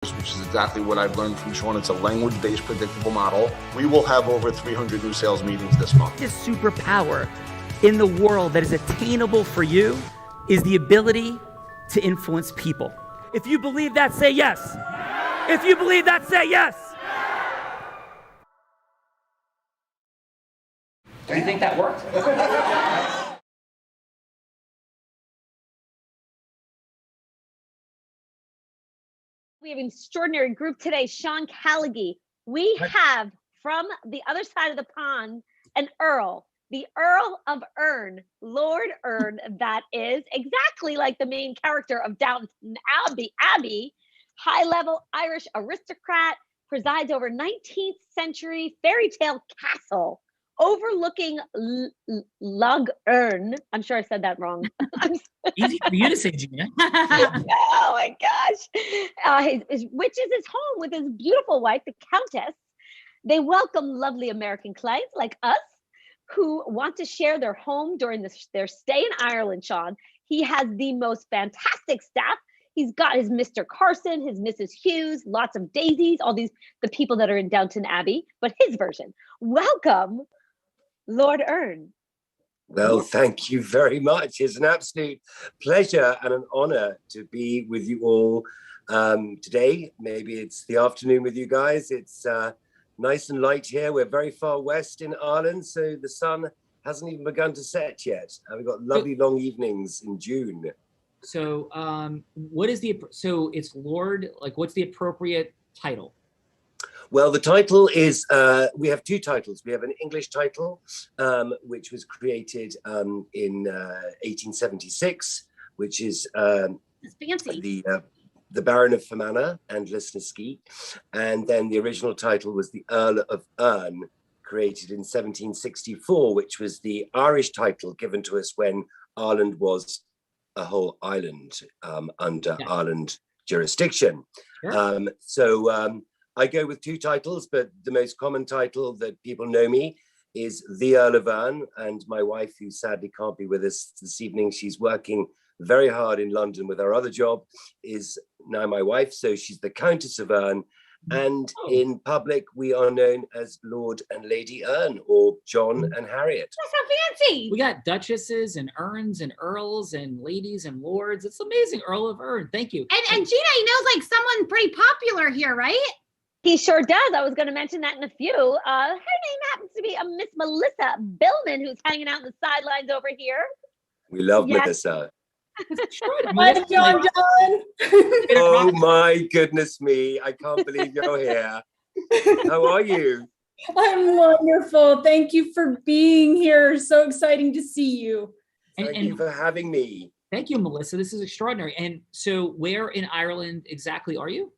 which is exactly what I've learned from Sean. It's a language-based predictable model. We will have over 300 new sales meetings this month. This superpower in the world that is attainable for you is the ability to influence people. If you believe that, say yes. If you believe that, say yes. Do you think that worked? We have an extraordinary group today. Sean Callaghy. We have from the other side of the pond an Earl, the Earl of Erne, Lord Erne, that is exactly like the main character of Downton Abbey, high-level Irish aristocrat, presides over 19th century fairy tale castle overlooking Lough Erne. I'm sure I said that wrong. Easy for you to say, Gina. Oh my gosh. Which is his home with his beautiful wife, the Countess. They welcome lovely American clients like us who want to share their home during their stay in Ireland, Sean. He has the most fantastic staff. He's got his Mr. Carson, his Mrs. Hughes, lots of daisies, all these, the people that are in Downton Abbey, but his version. Welcome, Lord Erne. Well, thank you very much. It's an absolute pleasure and an honor to be with you all today. Maybe it's the afternoon with you guys. It's nice and light here. We're very far west in Ireland, so the sun hasn't even begun to set yet. And we've got lovely long evenings in June. So so it's Lord, like what's the appropriate title? Well, the title is, we have two titles. We have an English title, which was created in 1876, which is fancy. The Baron of Fermanagh and Lisnaskea. And then the original title was the Earl of Erne, created in 1764, which was the Irish title given to us when Ireland was a whole island under Ireland jurisdiction. Sure. I go with two titles, but the most common title that people know me is the Earl of Erne, and my wife, who sadly can't be with us this evening, she's working very hard in London with her other job, is now my wife, so she's the Countess of Erne, and in public we are known as Lord and Lady Erne, or John and Harriet. That's so fancy. We got duchesses and Ernes and earls and ladies and lords. It's amazing. Earl of Erne. Thank you. And Gina, he knows like someone pretty popular here, right? He sure does. I was going to mention that in a few. Her name happens to be Miss Melissa Billman, who's hanging out in the sidelines over here. We love Melissa. Hi, John. Oh my goodness me. I can't believe you're here. How are you? I'm wonderful. Thank you for being here. So exciting to see you. Thank you for having me. Thank you, Melissa. This is extraordinary. And so where in Ireland exactly are you?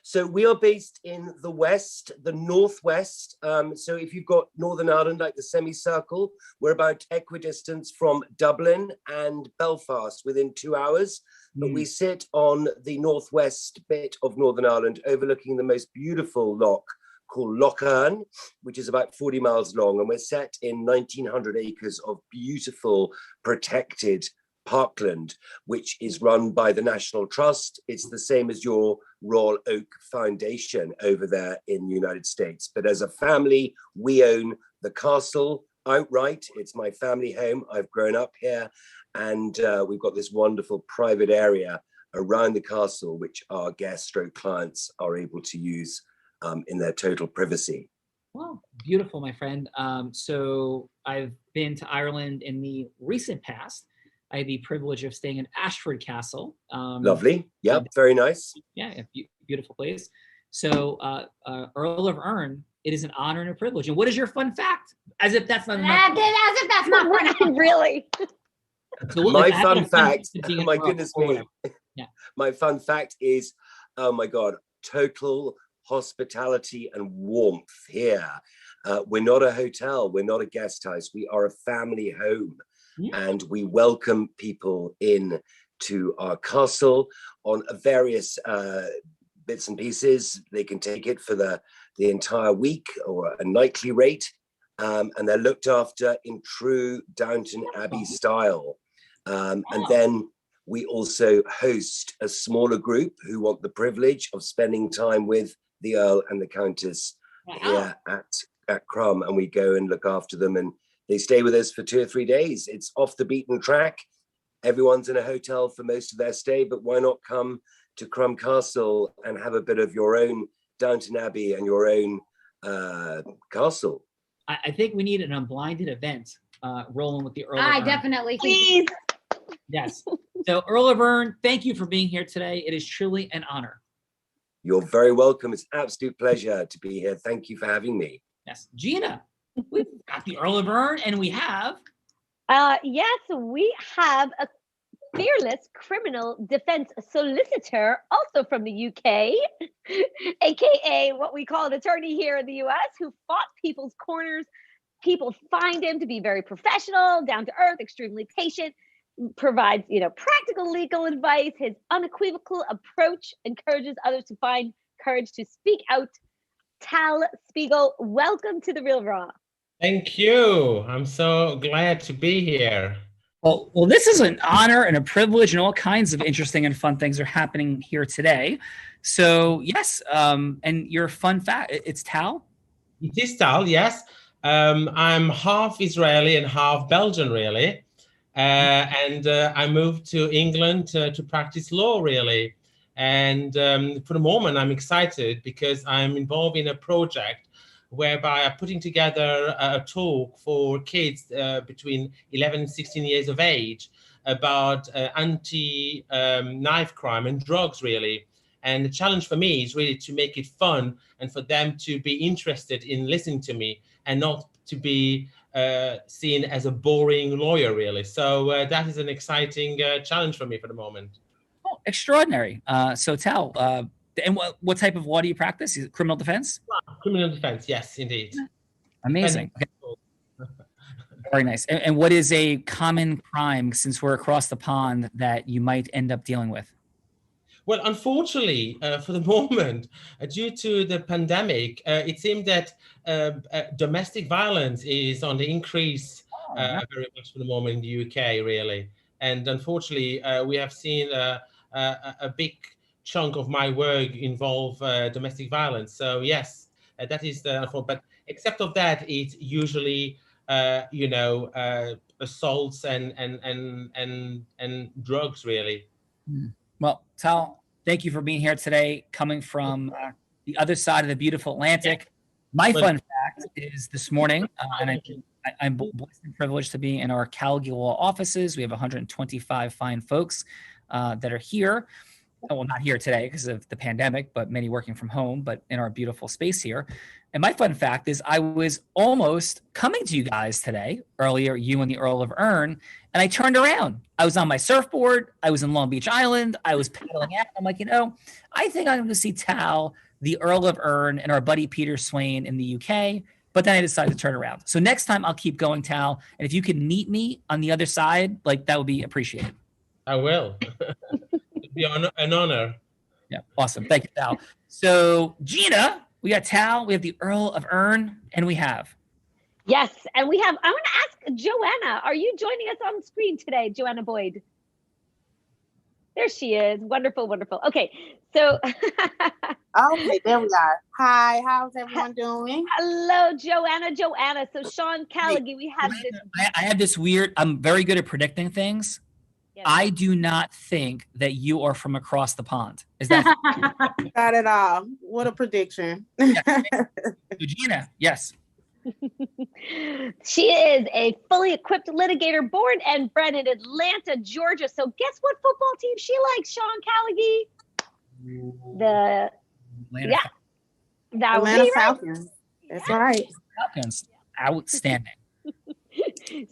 So we are based in the west, the northwest. So if you've got Northern Ireland, like the semicircle, we're about equidistance from Dublin and Belfast within 2 hours. But we sit on the northwest bit of Northern Ireland, overlooking the most beautiful loch called Lough Erne, which is about 40 miles long. And we're set in 1,900 acres of beautiful, protected parkland, which is run by the National Trust. It's the same as your Royal Oak Foundation over there in the United States. But as a family, we own the castle outright. It's my family home. I've grown up here, and we've got this wonderful private area around the castle, which our guest stroke clients are able to use in their total privacy. Well, beautiful, my friend. So I've been to Ireland in the recent past. I had the privilege of staying in Ashford Castle. Lovely. Yep, very nice. Yeah, a beautiful place. So Earl of Erne, it is an honor and a privilege. And what is your fun fact? As if that's not enough. As if that's not fun. Really. So my fun fact, my goodness me. Yeah. My fun fact is, oh my God, total hospitality and warmth here. We're not a hotel. We're not a guest house. We are a family home. And we welcome people in to our castle on various bits and pieces. They can take it for the entire week or a nightly rate. And they're looked after in true Downton Abbey style. And then We also host a smaller group who want the privilege of spending time with the Earl and the Countess here at Crum, and we go and look after them, and they stay with us for 2 or 3 days. It's off the beaten track. Everyone's in a hotel for most of their stay, but why not come to Crum Castle and have a bit of your own Downton Abbey and your own castle? I think we need an unblinded event rolling with the Earl of I Ern. definitely think. Please. Yes. So Earl of Ern, thank you for being here today. It is truly an honor. You're very welcome. It's an absolute pleasure to be here. Thank you for having me. Yes. Gina, we've got the Earl of Ern, and we have... Yes, we have a fearless criminal defense solicitor, also from the UK, aka what we call an attorney here in the US, who fought people's corners. People find him to be very professional, down to earth, extremely patient, provides, practical legal advice. His unequivocal approach encourages others to find courage to speak out. Tal Spiegel, welcome to The Real Raw. Thank you. I'm so glad to be here. Well, this is an honor and a privilege, and all kinds of interesting and fun things are happening here today. So, yes, and your fun fact, it's Tal? It is Tal, yes. I'm half Israeli and half Belgian, really. And I moved to England to practice law, really. And for the moment, I'm excited because I'm involved in a project whereby I'm putting together a talk for kids between 11 and 16 years of age about anti-knife crime and drugs, really. And the challenge for me is really to make it fun and for them to be interested in listening to me and not to be seen as a boring lawyer, really. So that is an exciting challenge for me for the moment. Oh, extraordinary. So Tal, and what type of law do you practice? Is it criminal defense? Criminal defense, yes, indeed. Amazing. Okay. Very nice. And what is a common crime, since we're across the pond, that you might end up dealing with? Well, unfortunately, for the moment, due to the pandemic, it seemed that domestic violence is on the increase very much for the moment in the UK, really. And unfortunately, we have seen a big chunk of my work involve domestic violence. So yes, that is the, but except of that, it's usually assaults and drugs, really. Well, Tal, thank you for being here today, coming from the other side of the beautiful Atlantic. My fun fact is this morning, and I'm blessed and privileged to be in our Calgary law offices. We have 125 fine folks that are here. Well, not here today because of the pandemic, but many working from home, but in our beautiful space here. And my fun fact is I was almost coming to you guys today, earlier, you and the Earl of Ern, and I turned around. I was on my surfboard. I was in Long Beach Island. I was paddling out. I'm like, I think I'm going to see Tal, the Earl of Ern, and our buddy Peter Swain in the UK. But then I decided to turn around. So next time I'll keep going, Tal. And if you can meet me on the other side, that would be appreciated. I will. It'd be an honor. Yeah, awesome. Thank you, Tal. So, Gina, we got Tal, we have the Earl of Ern, and we have. Yes, and we have, I want to ask Joanna, are you joining us on screen today, Joanna Boyd? There she is. Wonderful, wonderful. Okay, so. Okay, there we are. Hi, how's everyone doing? Hello, Joanna. So Sean Callaghy, we have this. I have this weird, I'm very good at predicting things. Yes. I do not think that you are from across the pond. Is that? Not at all. What a prediction. Yes. Gina, yes. She is a fully equipped litigator born and bred in Atlanta, Georgia. So guess what football team she likes, Sean Callaghy? The Atlanta Falcons. That's right. Falcons. Outstanding.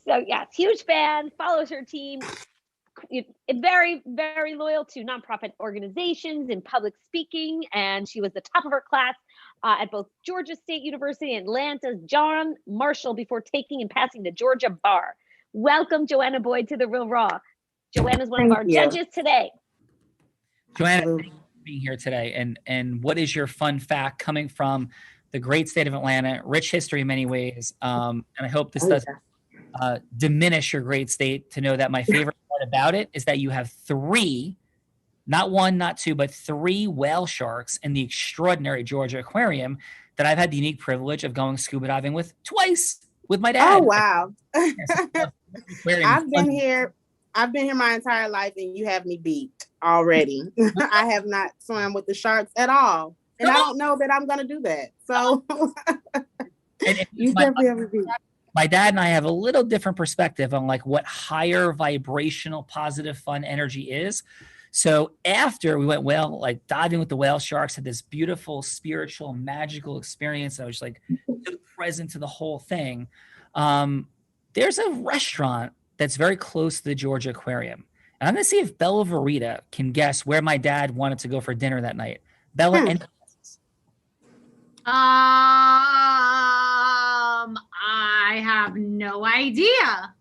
So yes, huge fan, follows her team. Very, very loyal to nonprofit organizations and public speaking. And she was the top of her class at both Georgia State University and Atlanta's John Marshall before taking and passing the Georgia bar. Welcome, Joanna Boyd, to The Real Raw. Joanna's one of our judges today. Joanna, thank you for being here today. And what is your fun fact coming from the great state of Atlanta? Rich history in many ways. And I hope this doesn't diminish your great state to know that my favorite part about it is that you have three, not one, not two, but three whale sharks in the extraordinary Georgia Aquarium that I've had the unique privilege of going scuba diving with twice with my dad. Oh wow. Aquarium. I've been here my entire life and you have me beat already. I have not swam with the sharks at all. And I don't know that I'm gonna do that. So you definitely have me beat. My dad and I have a little different perspective on like what higher vibrational, positive, fun energy is. So after we went like diving with the whale sharks, had this beautiful spiritual, magical experience. I was like so present to the whole thing. There's a restaurant that's very close to the Georgia Aquarium. And I'm going to see if Bella Verita can guess where my dad wanted to go for dinner that night. Bella, any guesses? I have no idea,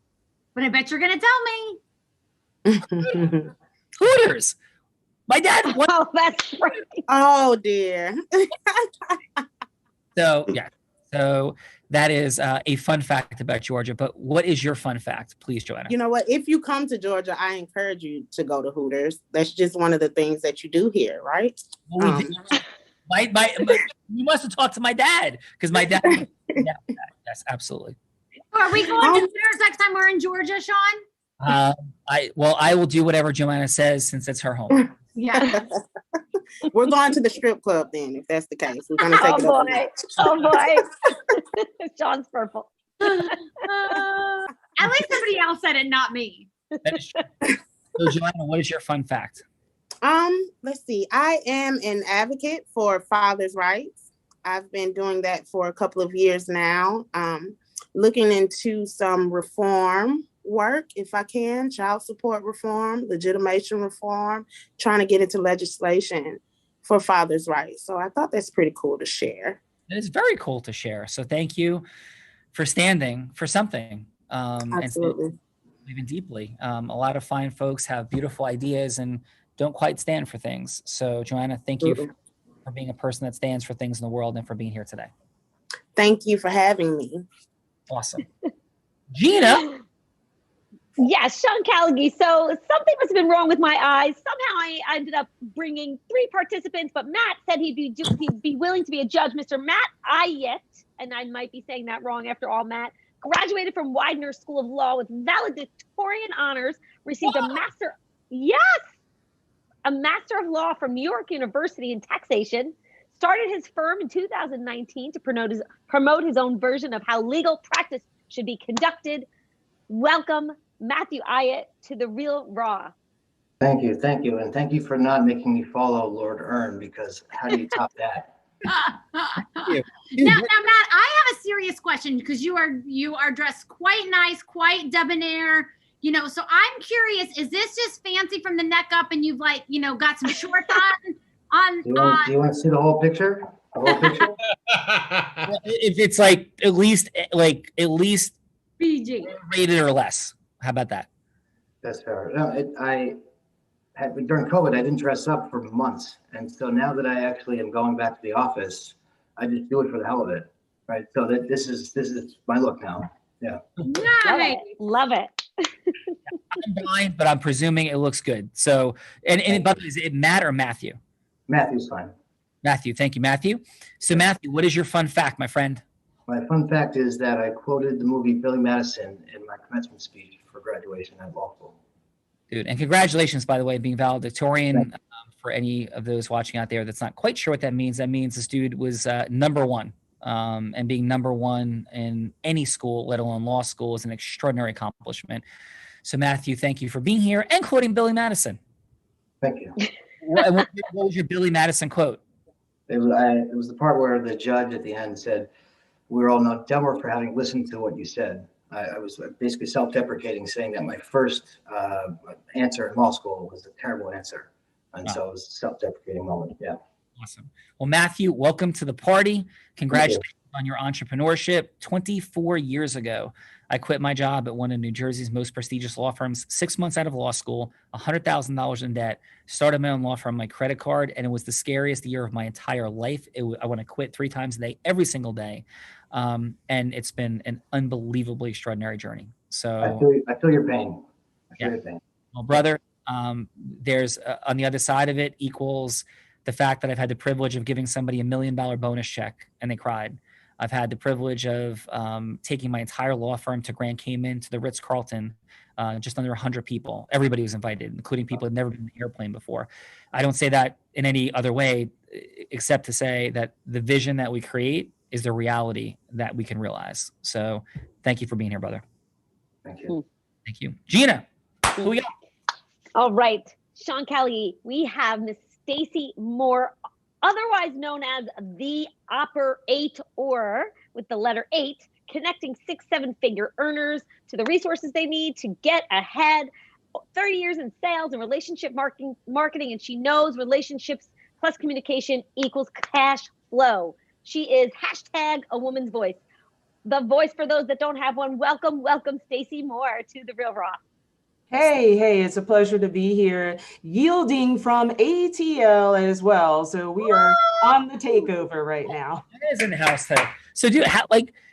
but I bet you're going to tell me. Hooters. My dad wanted. Oh, that's right. Oh dear. So, yeah. So that is a fun fact about Georgia. But what is your fun fact, please, Joanna? You know what? If you come to Georgia, I encourage you to go to Hooters. That's just one of the things that you do here, right? Well, you must have talked to my dad because my dad. Yes, absolutely. Are we going to Hooters next time we're in Georgia, Sean? I will do whatever Joanna says since it's her home. Yeah. We're going to the strip club then, if that's the case. We're going to take it up. Oh boy. Sean's purple. At least somebody else said it, not me. That is true. So, Joanna, what is your fun fact? Let's see. I am an advocate for fathers' rights. I've been doing that for a couple of years now. Looking into some reform work, if I can, child support reform, legitimation reform, trying to get into legislation for fathers' rights. So I thought that's pretty cool to share. It is very cool to share. So thank you for standing for something. Absolutely. And even deeply. A lot of fine folks have beautiful ideas and don't quite stand for things. So Joanna, thank you for being a person that stands for things in the world and for being here today. Thank you for having me. Awesome. Gina. Yes, Sean Callagy. So something must have been wrong with my eyes. Somehow I ended up bringing 3 participants, but Matt said he'd be willing to be a judge. Mr. Matt Ayet, and I might be saying that wrong after all, Matt, graduated from Widener School of Law with valedictorian honors, received a master of law from New York University in taxation, started his firm in 2019 to promote his own version of how legal practice should be conducted. Welcome, Matthew Ayet, to The Real Raw. Thank you. And thank you for not making me follow Lord Earn, because how do you top that? Now, Matt, I have a serious question because you are dressed quite nice, quite debonair. So I'm curious, is this just fancy from the neck up and you've got some shorts on? Do you want to see the whole picture? If it's at least PG rated or less. How about that? That's fair. No, during COVID, I didn't dress up for months. And so now that I actually am going back to the office, I just do it for the hell of it. Right. So this is my look now. Yeah. Nice. Love it. I'm blind, but I'm presuming it looks good. So, and but is it Matt or Matthew? Matthew's fine. Matthew, thank you, Matthew. So, Matthew, what is your fun fact, my friend? My fun fact is that I quoted the movie Billy Madison in my commencement speech for graduation at law school. Dude, and congratulations, by the way, being valedictorian. For any of those watching out there that's not quite sure what that means this dude was number one. And being number one in any school, let alone law school, is an extraordinary accomplishment. So, Matthew, thank you for being here and quoting Billy Madison. Thank you. What was your Billy Madison quote? It was the part where the judge at the end said, "We're all no dumber for having listened to what you said." I was basically self-deprecating, saying that my first answer in law school was a terrible answer. And so it was a self-deprecating moment. Yeah. Awesome. Well, Matthew, welcome to the party. Congratulations on your entrepreneurship. 24 years ago, I quit my job at one of New Jersey's most prestigious law firms, 6 months out of law school, $100,000 in debt, started my own law firm, my credit card, and it was the scariest year of my entire life. I want to quit 3 times a day, every single day. And it's been an unbelievably extraordinary journey. So I feel your pain. I feel your pain. Well, brother, there's on the other side of it equals the fact that I've had the privilege of giving somebody $1 million bonus check and they cried. I've had the privilege of taking my entire law firm to Grand Cayman, to the Ritz-Carlton, just under 100 people. Everybody was invited, including people who had never been in an airplane before. I don't say that in any other way, except to say that the vision that we create is the reality that we can realize. So thank you for being here, brother. Thank you. Thank you. Gina, who we got? All right, Sean Kelly, we have Miss Stacy Moore, otherwise known as the Operator, with the letter 8, connecting 6-7-figure earners to the resources they need to get ahead. 30 years in sales and relationship marketing, and she knows relationships plus communication equals cash flow. She is hashtag a woman's voice. The voice for those that don't have one. Welcome, Stacy Moore to The Real Raw. Hey, it's a pleasure to be here, yielding from ATL as well. So we are on the takeover right now. It is in the house today. So dude,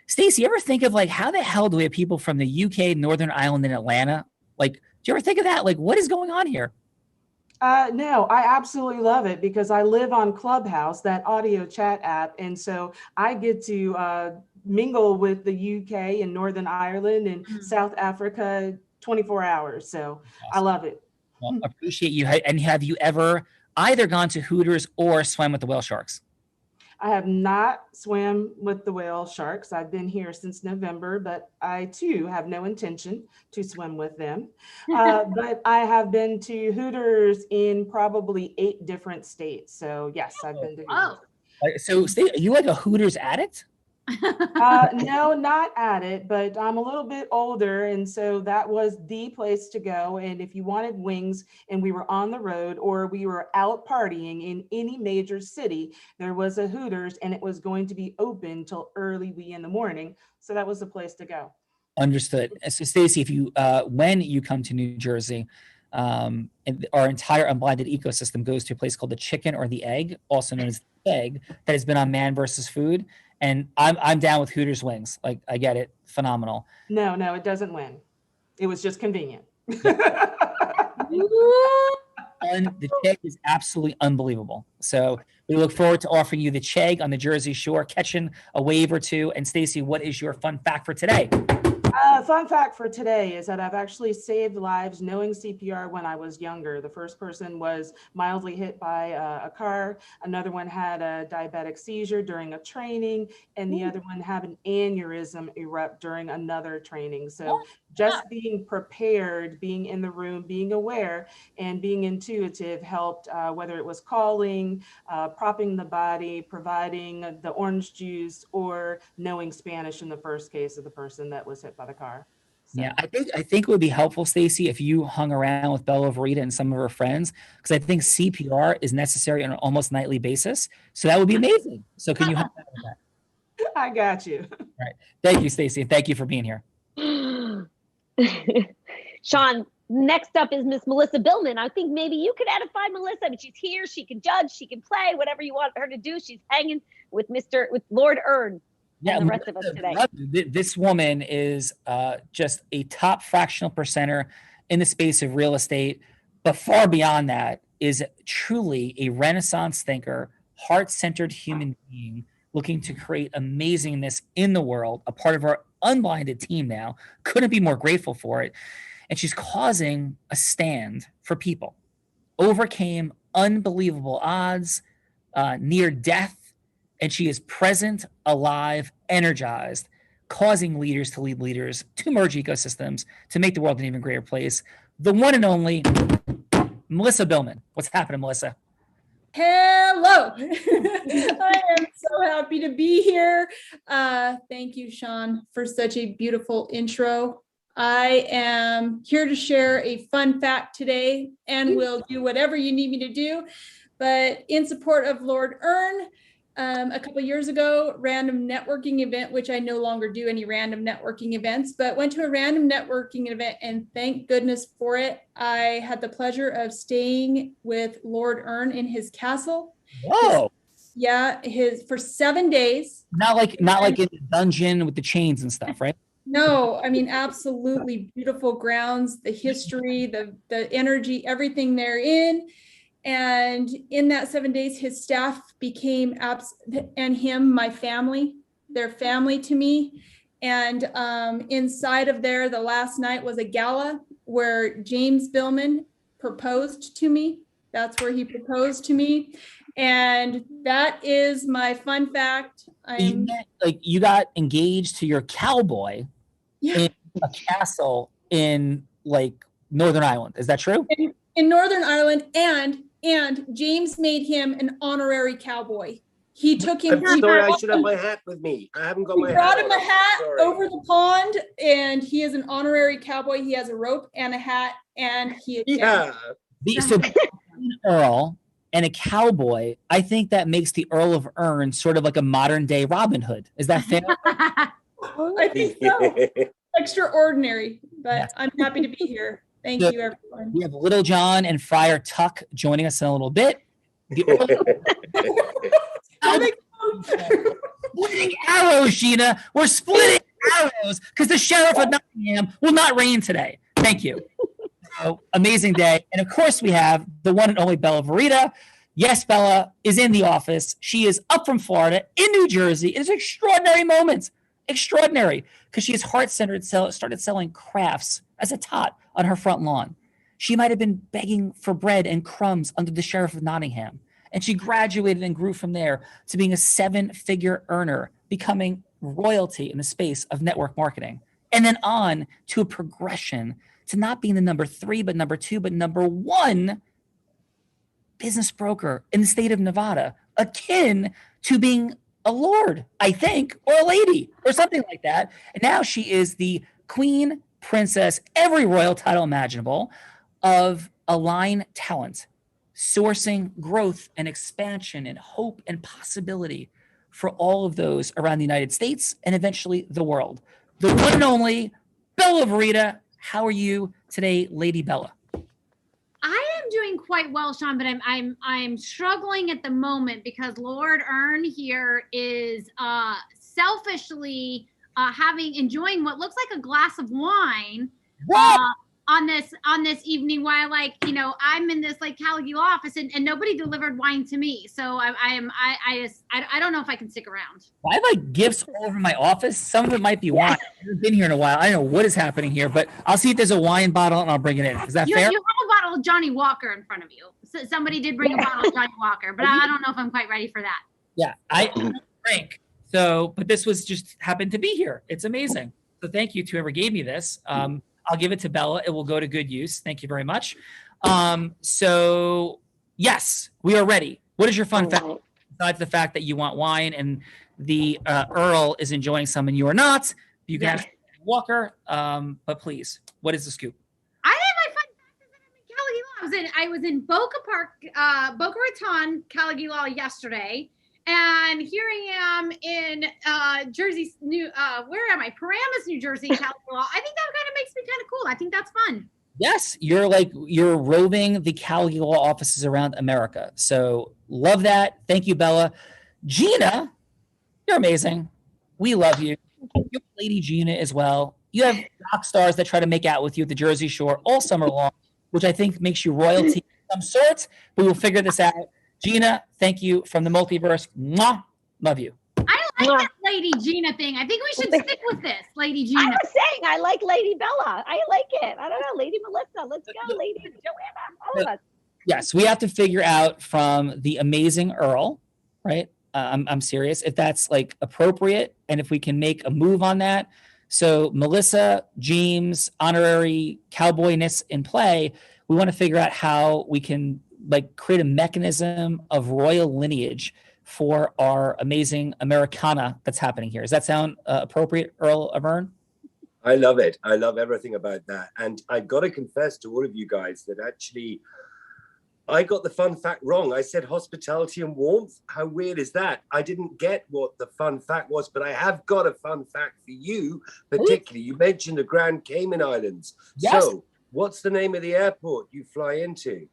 Stacey, you ever think of how the hell do we have people from the UK, Northern Ireland, and Atlanta? Do you ever think of that? What is going on here? No, I absolutely love it because I live on Clubhouse, that audio chat app. And so I get to mingle with the UK and Northern Ireland and South Africa 24 hours. So awesome. I love it. Well, appreciate you. And have you ever either gone to Hooters or swam with the whale sharks? I have not swam with the whale sharks. I've been here since November, but I too have no intention to swim with them. But I have been to Hooters in probably 8 different states. So yes, I've been to Hooters. So are you like a Hooters addict? No, not at it, but I'm a little bit older. And so that was the place to go. And if you wanted wings and we were on the road or we were out partying in any major city, there was a Hooters and it was going to be open till early wee in the morning. So that was the place to go. Understood. So Stacey, if you, when you come to New Jersey, and our entire Unblinded ecosystem goes to a place called the Chicken or the Egg, also known as the Egg, that has been on Man vs. Food. And I'm down with Hooters wings. I get it. Phenomenal. No, it doesn't win. It was just convenient. And the Chegg is absolutely unbelievable. So we look forward to offering you the Chegg on the Jersey Shore, catching a wave or two. And Stacey, what is your fun fact for today? Fun fact for today is that I've actually saved lives knowing CPR when I was younger. The first person was mildly hit by a car. Another one had a diabetic seizure during a training, and the other one had an aneurysm erupt during another training. So just being prepared, being in the room, being aware, and being intuitive helped, whether it was calling, propping the body, providing the orange juice, or knowing Spanish in the first case of the person that was hit by the car. So. Yeah, I think it would be helpful, Stacey, if you hung around with Bella Verita and some of her friends, because I think CPR is necessary on an almost nightly basis. So that would be amazing. So can you help out with that? I got you. All right. Thank you, Stacey. And thank you for being here. Sean, next up is Miss Melissa Billman. I think maybe you could edify Melissa. I mean, she's here. She can judge. She can play. Whatever you want her to do. She's hanging with Lord Earn. Yeah, and the rest of us today. This woman is just a top fractional percenter in the space of real estate, but far beyond that is truly a Renaissance thinker, heart-centered human being looking to create amazingness in the world, a part of our Unblinded team now. Couldn't be more grateful for it. And she's causing a stand for people. Overcame unbelievable odds, near death, and she is present, alive, energized, causing leaders to lead leaders, to merge ecosystems, to make the world an even greater place. The one and only Melissa Billman. What's happening, Melissa? Hello. I am so happy to be here. Thank you, Sean, for such a beautiful intro. I am here to share a fun fact today and will do whatever you need me to do. But in support of Lord Earn, a couple of years ago, random networking event, which I no longer do any random networking events, but went to a random networking event and thank goodness for it. I had the pleasure of staying with Lord Earn in his castle. Whoa. For 7 days. Not like in the dungeon with the chains and stuff, right? No, I mean, absolutely beautiful grounds, the history, the energy, everything therein. And in that 7 days, his staff became and him, my family, their family to me. And inside of there, the last night was a gala where James Billman proposed to me. That's where he proposed to me. And that is my fun fact. You got engaged to your cowboy in a castle in like Northern Ireland. Is that true? In Northern Ireland, and James made him an honorary cowboy. He took him. I'm sorry, I should have my hat with me. I haven't got my hat. Brought him a hat over the pond, and he is an honorary cowboy. He has a rope and a hat, and he So Earl and a cowboy. I think that makes the Earl of Erne sort of like a modern day Robin Hood. Is that fair? I think so. Extraordinary, but I'm happy to be here. Thank you, everyone. We have Little John and Friar Tuck joining us in a little bit. Splitting arrows, Gina. We're splitting arrows because the sheriff of Nottingham will not reign today. Thank you. So, amazing day. And of course, we have the one and only Bella Verita. Yes, Bella is in the office. She is up from Florida in New Jersey. It is an extraordinary moment. Extraordinary. Because she is heart-centered, started selling crafts as a tot on her front lawn. She might have been begging for bread and crumbs under the sheriff of Nottingham. And she graduated and grew from there to being a 7-figure earner, becoming royalty in the space of network marketing. And then on to a progression to not being the number 3, but number 2, but number 1 business broker in the state of Nevada, akin to being a lord, I think, or a lady, or something like that. And now she is the queen, princess, every royal title imaginable of Align Talent, sourcing growth and expansion and hope and possibility for all of those around the United States and eventually the world. The one and only Bella Verita. How are you today, Lady Bella? I am doing quite well, Sean, but I'm struggling at the moment because Lord Ern here is selfishly enjoying what looks like a glass of wine on this evening while I'm in this like Caligula office and nobody delivered wine to me. So I don't know if I can stick around. I have like gifts all over my office. Some of it might be wine. I haven't been here in a while. I don't know what is happening here, but I'll see if there's a wine bottle and I'll bring it in. Is that fair? You have a bottle of Johnny Walker in front of you. So somebody did bring a bottle of Johnny Walker, but I don't know if I'm quite ready for that. Yeah, I drink. So, but this was just happened to be here. It's amazing. So thank you to whoever gave me this. I'll give it to Bella. It will go to good use. Thank you very much. So yes, we are ready. What is your fun fact? Besides the fact that you want wine and the Earl is enjoying some and you are not, you can have Walker. But please, what is the scoop? I have my fun fact is that I'm in Caligula. I was in Boca Raton, Caligula yesterday. And here I am in where am I? Paramus, New Jersey, Caligula. I think that kind of makes me kind of cool. I think that's fun. Yes, you're roving the Caligula offices around America. So love that. Thank you, Bella. Gina, you're amazing. We love you. You're Lady Gina as well. You have rock stars that try to make out with you at the Jersey Shore all summer long, which I think makes you royalty of some sort. We will figure this out. Gina, thank you from the multiverse. Mwah. Love you. I like that Lady Gina thing. I think we should stick with this, Lady Gina. I was saying I like Lady Bella. I like it. I don't know, Lady Melissa. Let's go, Lady Joanna. All of us. Yes, we have to figure out from the amazing Earl, right? I'm serious. If that's like appropriate and if we can make a move on that. So Melissa, James, honorary cowboyness in play. We want to figure out how we can like create a mechanism of royal lineage for our amazing Americana that's happening here. Does that sound appropriate, Earl of Ern? I love it. I love everything about that. And I got to confess to all of you guys that actually I got the fun fact wrong. I said hospitality and warmth. How weird is that? I didn't get what the fun fact was, but I have got a fun fact for you, particularly. You mentioned the Grand Cayman Islands. Yes. So what's the name of the airport you fly into?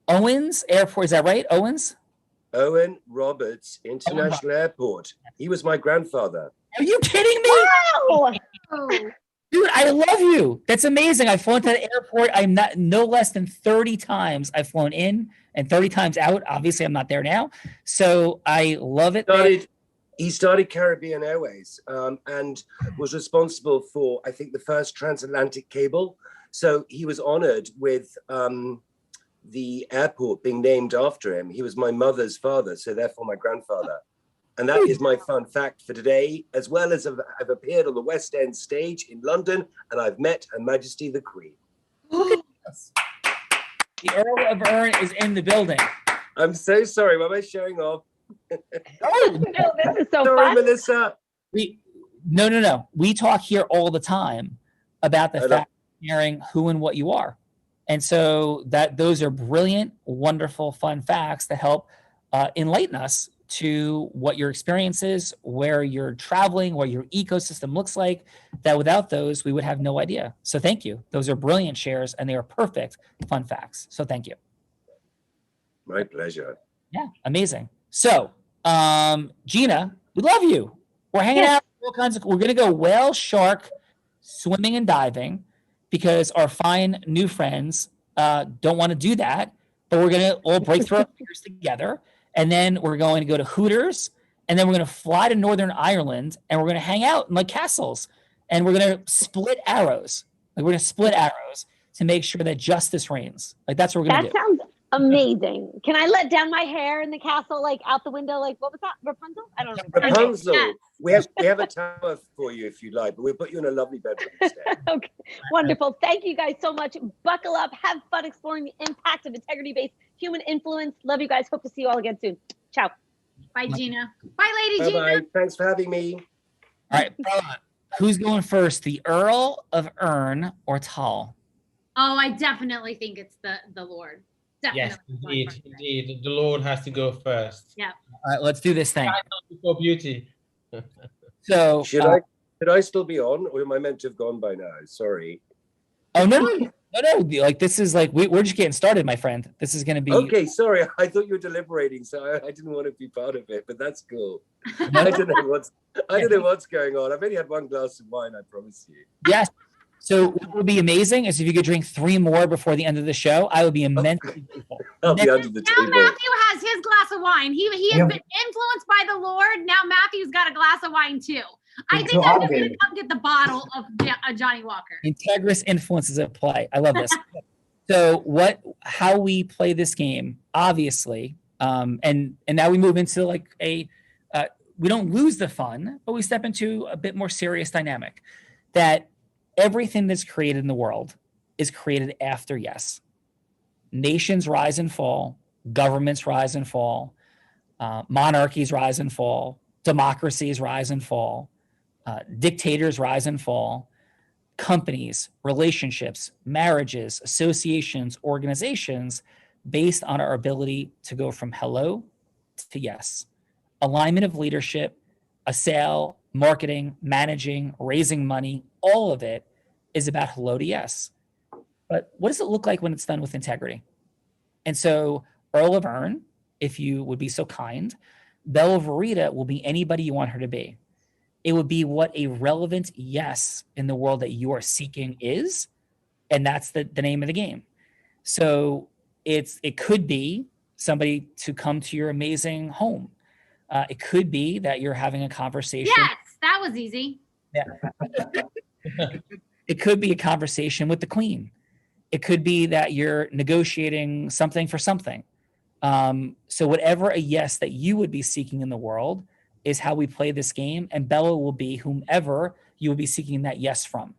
Owens Airport, is that right? Owens? Owen Roberts International Airport. He was my grandfather. Are you kidding me? Wow. Oh, Dude, I love you. That's amazing. I've flown to the airport. I'm not no less than 30 times I've flown in and 30 times out. Obviously, I'm not there now. So I love it. He started Caribbean Airways and was responsible for, I think, the first transatlantic cable. So he was honored with the airport being named after him. He was my mother's father, so therefore my grandfather. And that is my fun fact for today, as well as I've appeared on the West End stage in London, and I've met Her Majesty the Queen. Look at this. The Earl of Ern is in the building. I'm so sorry. Why am I showing off? Oh, No, this is so Sorry, fun. Melissa. No. We talk here all the time about the fact of sharing who and what you are. And so those are brilliant, wonderful, fun facts that help enlighten us to what your experience is, where you're traveling, what your ecosystem looks like, that without those, we would have no idea. So thank you. Those are brilliant shares and they are perfect fun facts. So thank you. My pleasure. Yeah, amazing. So, Gina, we love you. We're hanging out. All kinds of. We're gonna go whale, shark, swimming, and diving because our fine new friends don't want to do that. But we're gonna all break through our fingers together, and then we're going to go to Hooters, and then we're gonna fly to Northern Ireland, and we're gonna hang out in like castles, and we're gonna split arrows. Like we're gonna split arrows to make sure that justice reigns. Like that's what we're gonna That do. sounds amazing. Can I let down my hair in the castle, like out the window? Like what was that? Rapunzel? I don't know. Rapunzel. Yes. We have a tower for you if you like, but we'll put you in a lovely bedroom instead. Okay, wonderful. Thank you guys so much. Buckle up, have fun exploring the impact of integrity-based human influence. Love you guys. Hope to see you all again soon. Ciao. bye, Gina. Bye, Lady Gina. Bye-bye. Thanks for having me. All right, Bella, who's going first? The Earl of Ern or Tal? Oh, I definitely think it's the Lord. Definitely. Yes, indeed. The Lord has to go first. Yeah. All right, let's do this thing. Before beauty. So, Should I still be on, or am I meant to have gone by now? Sorry. oh no. Like this is like we're just getting started, my friend. This is going to be Okay, sorry. I thought you were deliberating, so I didn't want to be part of it. But that's cool. I don't know what's going on. I've only had one glass of wine. I promise you. Yes. So what would be amazing is if you could drink 3 more before the end of the show. I would be immensely grateful. I'll be under the Now table. Matthew has his glass of wine. He has Yeah. been influenced by the Lord. Now Matthew's got a glass of wine too. I It's think so I'm just gonna obligated. come get the bottle of Johnny Walker. Integrous influences at play. I love this. So how we play this game, obviously, and now we move into like we don't lose the fun, but we step into a bit more serious dynamic that everything that's created in the world is created after yes. Nations rise and fall, governments rise and fall, monarchies rise and fall, democracies rise and fall, dictators rise and fall, companies, relationships, marriages, associations, organizations, based on our ability to go from hello to yes. Alignment of leadership, a sale, marketing, managing, raising money, all of it is about hello to yes. But what does it look like when it's done with integrity? And so Earl of Ern, if you would be so kind, Bella Verita will be anybody you want her to be. It would be what a relevant yes in the world that you are seeking is. And that's the name of the game. So it could be somebody to come to your amazing home. It could be that you're having a conversation. Yes, that was easy. Yeah. It could be a conversation with the queen. It could be that you're negotiating something for something. So whatever a yes that you would be seeking in the world is how we play this game. And Bella will be whomever you will be seeking that yes from.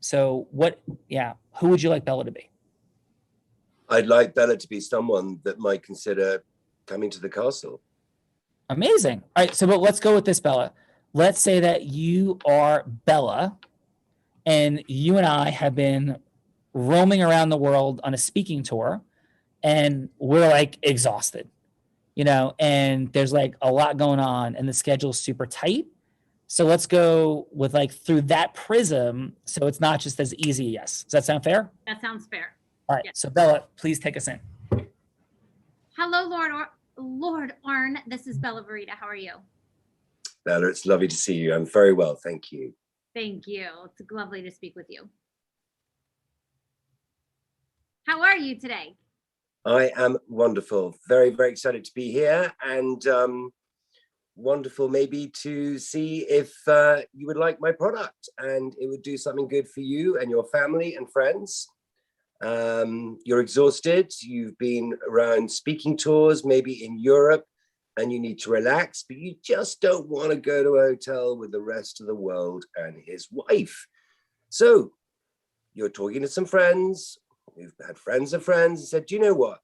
So who would you like Bella to be? I'd like Bella to be someone that might consider coming to the castle. Amazing. All right. So but let's go with this, Bella. Let's say that you are Bella and you and I have been roaming around the world on a speaking tour and we're like exhausted, and there's like a lot going on and the schedule's super tight. So let's go with like through that prism. So it's not just as easy. Yes. Does that sound fair? That sounds fair. All right. Yes. So Bella, please take us in. Hello, Lord Arn. This is Bella Verita. How are you? Bella, it's lovely to see you. I'm very well, thank you. Thank you. It's lovely to speak with you. How are you today? I am wonderful. Very, very excited to be here, and wonderful maybe to see if you would like my product and it would do something good for you and your family and friends. You're exhausted. You've been around speaking tours, maybe in Europe, and you need to relax, but you just don't want to go to a hotel with the rest of the world and his wife. So you're talking to some friends. We've had friends of friends and said, do you know what?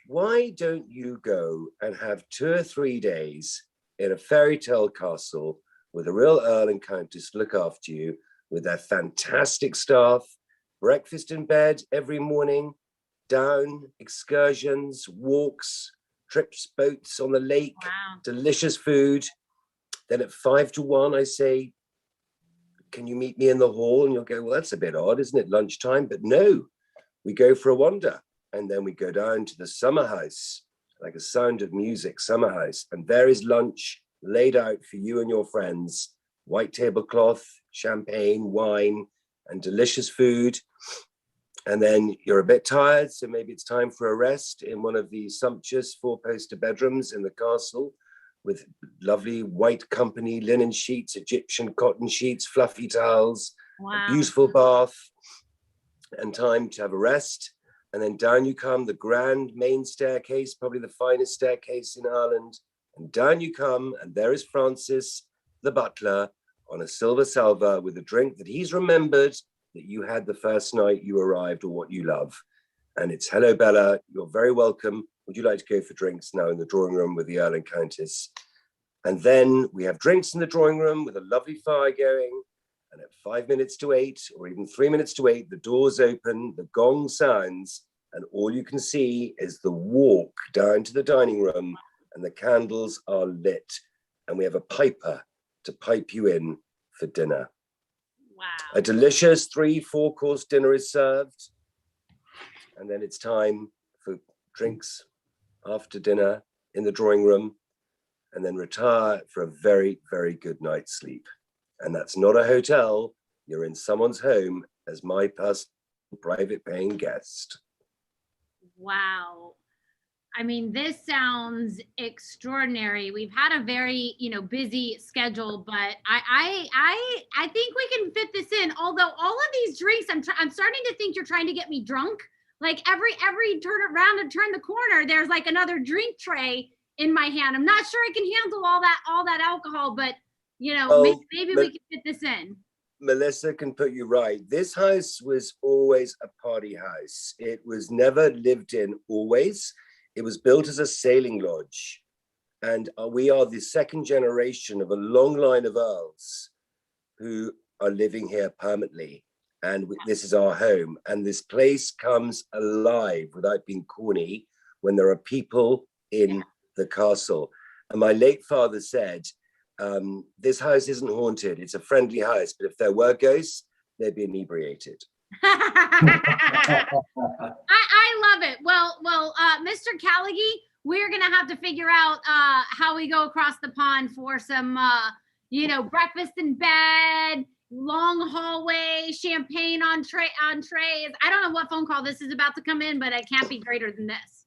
Why don't you go and have 2 or 3 days in a fairy tale castle with a real Earl and Countess to look after you, with their fantastic staff, breakfast in bed every morning, down excursions, walks, trips, boats on the lake, Wow. delicious food. Then at 5 to 1, I say, can you meet me in the hall? And you'll go, well, that's a bit odd, isn't it? Lunchtime? But no, we go for a wander. And then we go down to the summer house, like a Sound of Music summer house. And there is lunch laid out for you and your friends, white tablecloth, champagne, wine, and delicious food. And then you're a bit tired, so maybe it's time for a rest in one of the sumptuous 4-poster bedrooms in the castle with lovely white company linen sheets, Egyptian cotton sheets, fluffy towels, Wow. a beautiful bath, and time to have a rest. And then down you come, the grand main staircase, probably the finest staircase in Ireland. And down you come, and there is Francis, the butler, on a silver salver with a drink that he's remembered that you had the first night you arrived, or what you love. And it's, hello, Bella, you're very welcome. Would you like to go for drinks now in the drawing room with the Earl and Countess? And then we have drinks in the drawing room with a lovely fire going. And at 5 minutes to 8, or even 3 minutes to 8, the doors open, the gong sounds, and all you can see is the walk down to the dining room, and the candles are lit. And we have a piper to pipe you in for dinner. Wow. A delicious 3-4 course dinner is served. And then it's time for drinks after dinner in the drawing room, and then retire for a very, very good night's sleep. And that's not a hotel. You're in someone's home as my personal private paying guest. Wow. I mean, this sounds extraordinary. We've had a very, busy schedule, but I think we can fit this in. Although all of these drinks, I'm starting to think you're trying to get me drunk. Like every turn around and turn the corner, there's like another drink tray in my hand. I'm not sure I can handle all that alcohol, but maybe we can fit this in. Melissa can put you right. This house was always a party house. It was never lived in always. It was built as a sailing lodge. And we are the second generation of a long line of Earls who are living here permanently. And this is our home. And this place comes alive, without being corny, when there are people in the castle. And my late father said, this house isn't haunted. It's a friendly house. But if there were ghosts, they'd be inebriated. I love it. Well, Mr. Callaghy, we're going to have to figure out how we go across the pond for some, breakfast in bed, long hallway, champagne on trays. I don't know what phone call this is about to come in, but it can't be greater than this.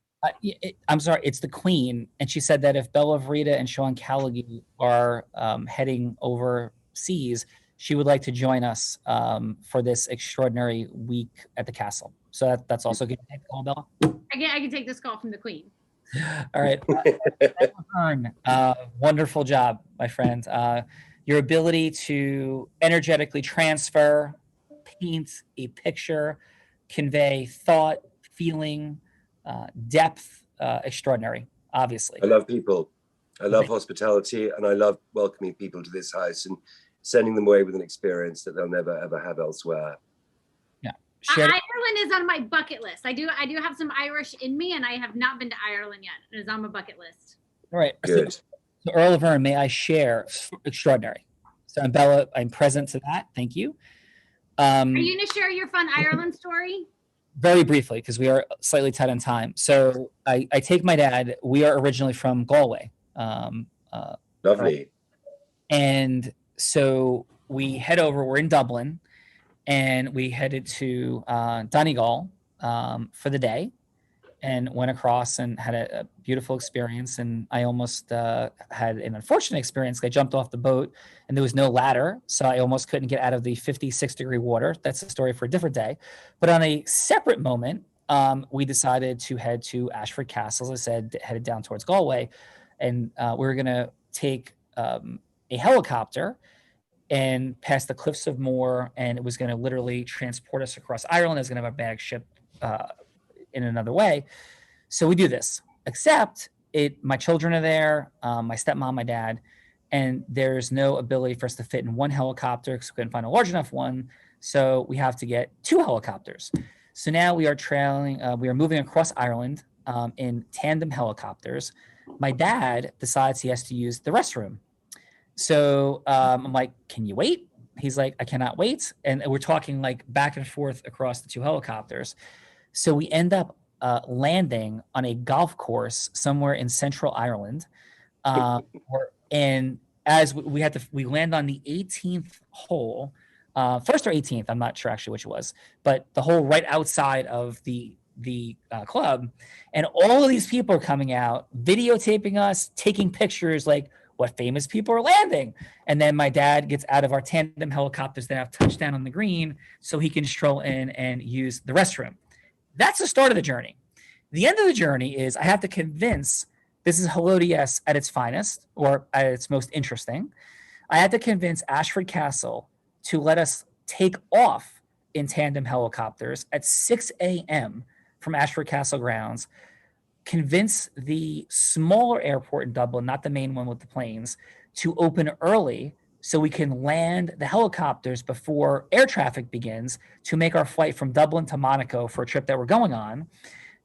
I'm sorry, it's the Queen. And she said that if Bella Verita and Sean Callaghy are heading overseas, she would like to join us for this extraordinary week at the castle. So that's also good. Take the call, Bella. I can take this call from the Queen. All right. Wonderful job, my friend. Your ability to energetically transfer, paint a picture, convey thought, feeling, depth, extraordinary, obviously. I love people. I love hospitality, and I love welcoming people to this house and sending them away with an experience that they'll never ever have elsewhere. Yeah. Ireland is on my bucket list. I do have some Irish in me, and I have not been to Ireland yet. It is on my bucket list. All right. Good. So Earl of Erne, may I share extraordinary? So I'm present to that. Thank you. Are you going to share your fun Ireland story? very briefly, because we are slightly tight on time. So I take my dad. We are originally from Galway. Lovely. And so we head over, we're in Dublin, and we headed to Donegal for the day and went across and had a beautiful experience. And I almost had an unfortunate experience. I jumped off the boat and there was no ladder. So I almost couldn't get out of the 56-degree water. That's a story for a different day. But on a separate moment, we decided to head to Ashford Castle, as I said, headed down towards Galway. And we were going to take a helicopter and pass the cliffs of Moher, and it was going to literally transport us across Ireland. I was going to have our bag shipped in another way. So we do this, except my children are there, my stepmom, my dad, and there's no ability for us to fit in one helicopter because we couldn't find a large enough one. So we have to get 2 helicopters. So now we are we are moving across Ireland in tandem helicopters. My dad decides he has to use the restroom. So I'm like, can you wait? He's like, I cannot wait. And we're talking like back and forth across the 2 helicopters. So we end up landing on a golf course somewhere in central Ireland. And as we land on the 18th hole, first or 18th, I'm not sure actually which it was, but the hole right outside of the club. And all of these people are coming out, videotaping us, taking pictures, like, what famous people are landing. And then my dad gets out of our tandem helicopters that have touchdown on the green so he can stroll in and use the restroom. That's the start of the journey. The end of the journey is I have to convince, this is Hello to Yes at its finest, or at its most interesting. I had to convince Ashford Castle to let us take off in tandem helicopters at 6 a.m. from Ashford Castle grounds, convince the smaller airport in Dublin, not the main one with the planes, to open early so we can land the helicopters before air traffic begins to make our flight from Dublin to Monaco for a trip that we're going on.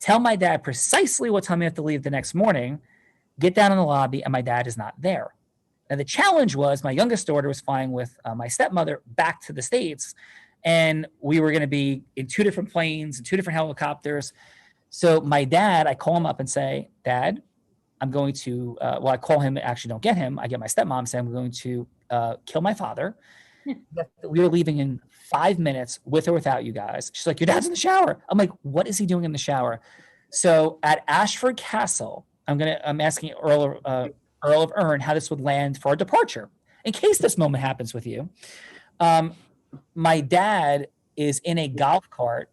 Tell my dad precisely what time we have to leave the next morning, get down in the lobby, and my dad is not there. Now, the challenge was my youngest daughter was flying with my stepmother back to the States, and we were going to be in 2 different planes and 2 different helicopters. So my dad, I call him up and say, Dad, I'm going to, I call him, actually don't get him. I get my stepmom saying, I'm going to kill my father. We are leaving in 5 minutes with or without you guys. She's like, your dad's in the shower. I'm like, what is he doing in the shower? So at Ashford Castle, I'm asking Earl of Erne how this would land for our departure. In case this moment happens with you. My dad is in a golf cart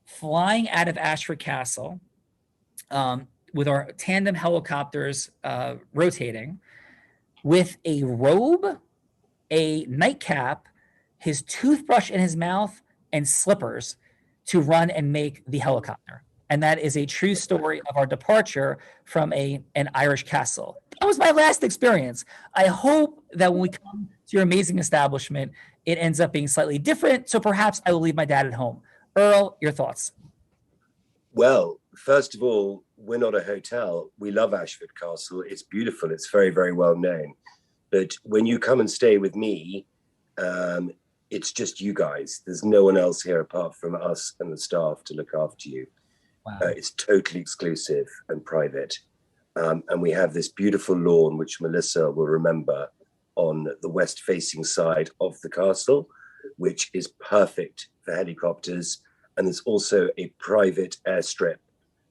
flying out of Ashford Castle with our tandem helicopters rotating with a robe, a nightcap, his toothbrush in his mouth, and slippers to run and make the helicopter. And that is a true story of our departure from an Irish castle. That was my last experience. I hope that when we come to your amazing establishment, it ends up being slightly different. So perhaps I will leave my dad at home. Earl, your thoughts? Well, first of all, we're not a hotel. We love Ashford Castle. It's beautiful. It's very, very well known. But when you come and stay with me, it's just you guys. There's no one else here apart from us and the staff to look after you. Wow. It's totally exclusive and private. And we have this beautiful lawn, which Melissa will remember, on the west-facing side of the castle, which is perfect for helicopters. And there's also a private airstrip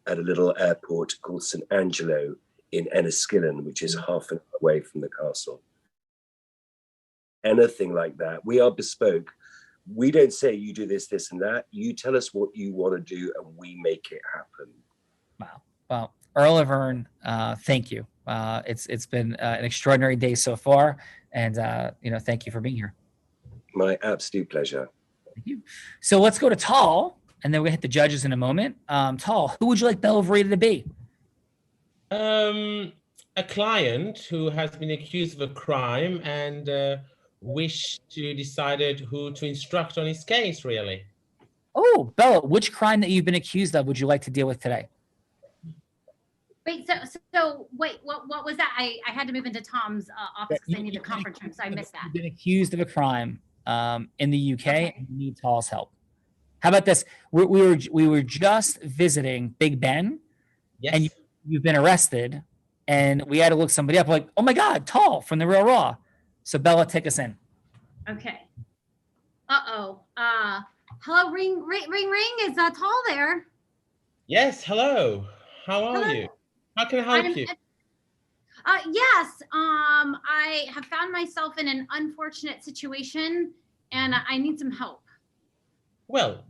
at a little airport called St. Angelo in Enniskillen, which is half an hour away from the castle. Anything like that. We are bespoke. We don't say you do this, this, and that. You tell us what you want to do, and we make it happen. Wow. Well, Earl of Erne, thank you. It's been an extraordinary day so far, and thank you for being here. My absolute pleasure. Thank you. So let's go to Tal, and then we'll hit the judges in a moment. Tal, who would you like Bell of Rita to be? A client who has been accused of a crime and wish to decide who to instruct on his case, really. Oh, Bella, which crime that you've been accused of would you like to deal with today? Wait, so wait, what was that? I had to move into Tom's office because I need the conference room, so I missed that. You've been accused of a crime in the UK, and you need Tal's help. How about this? We were just visiting Big Ben, Yes. and you've been arrested, and we had to look somebody up. Like, oh my God, Tall from the Real Raw. So Bella, take us in. Okay. Hello, ring. Is Tall there? Yes. Hello. How are you? How can I help you? Yes. I have found myself in an unfortunate situation, and I need some help. Well,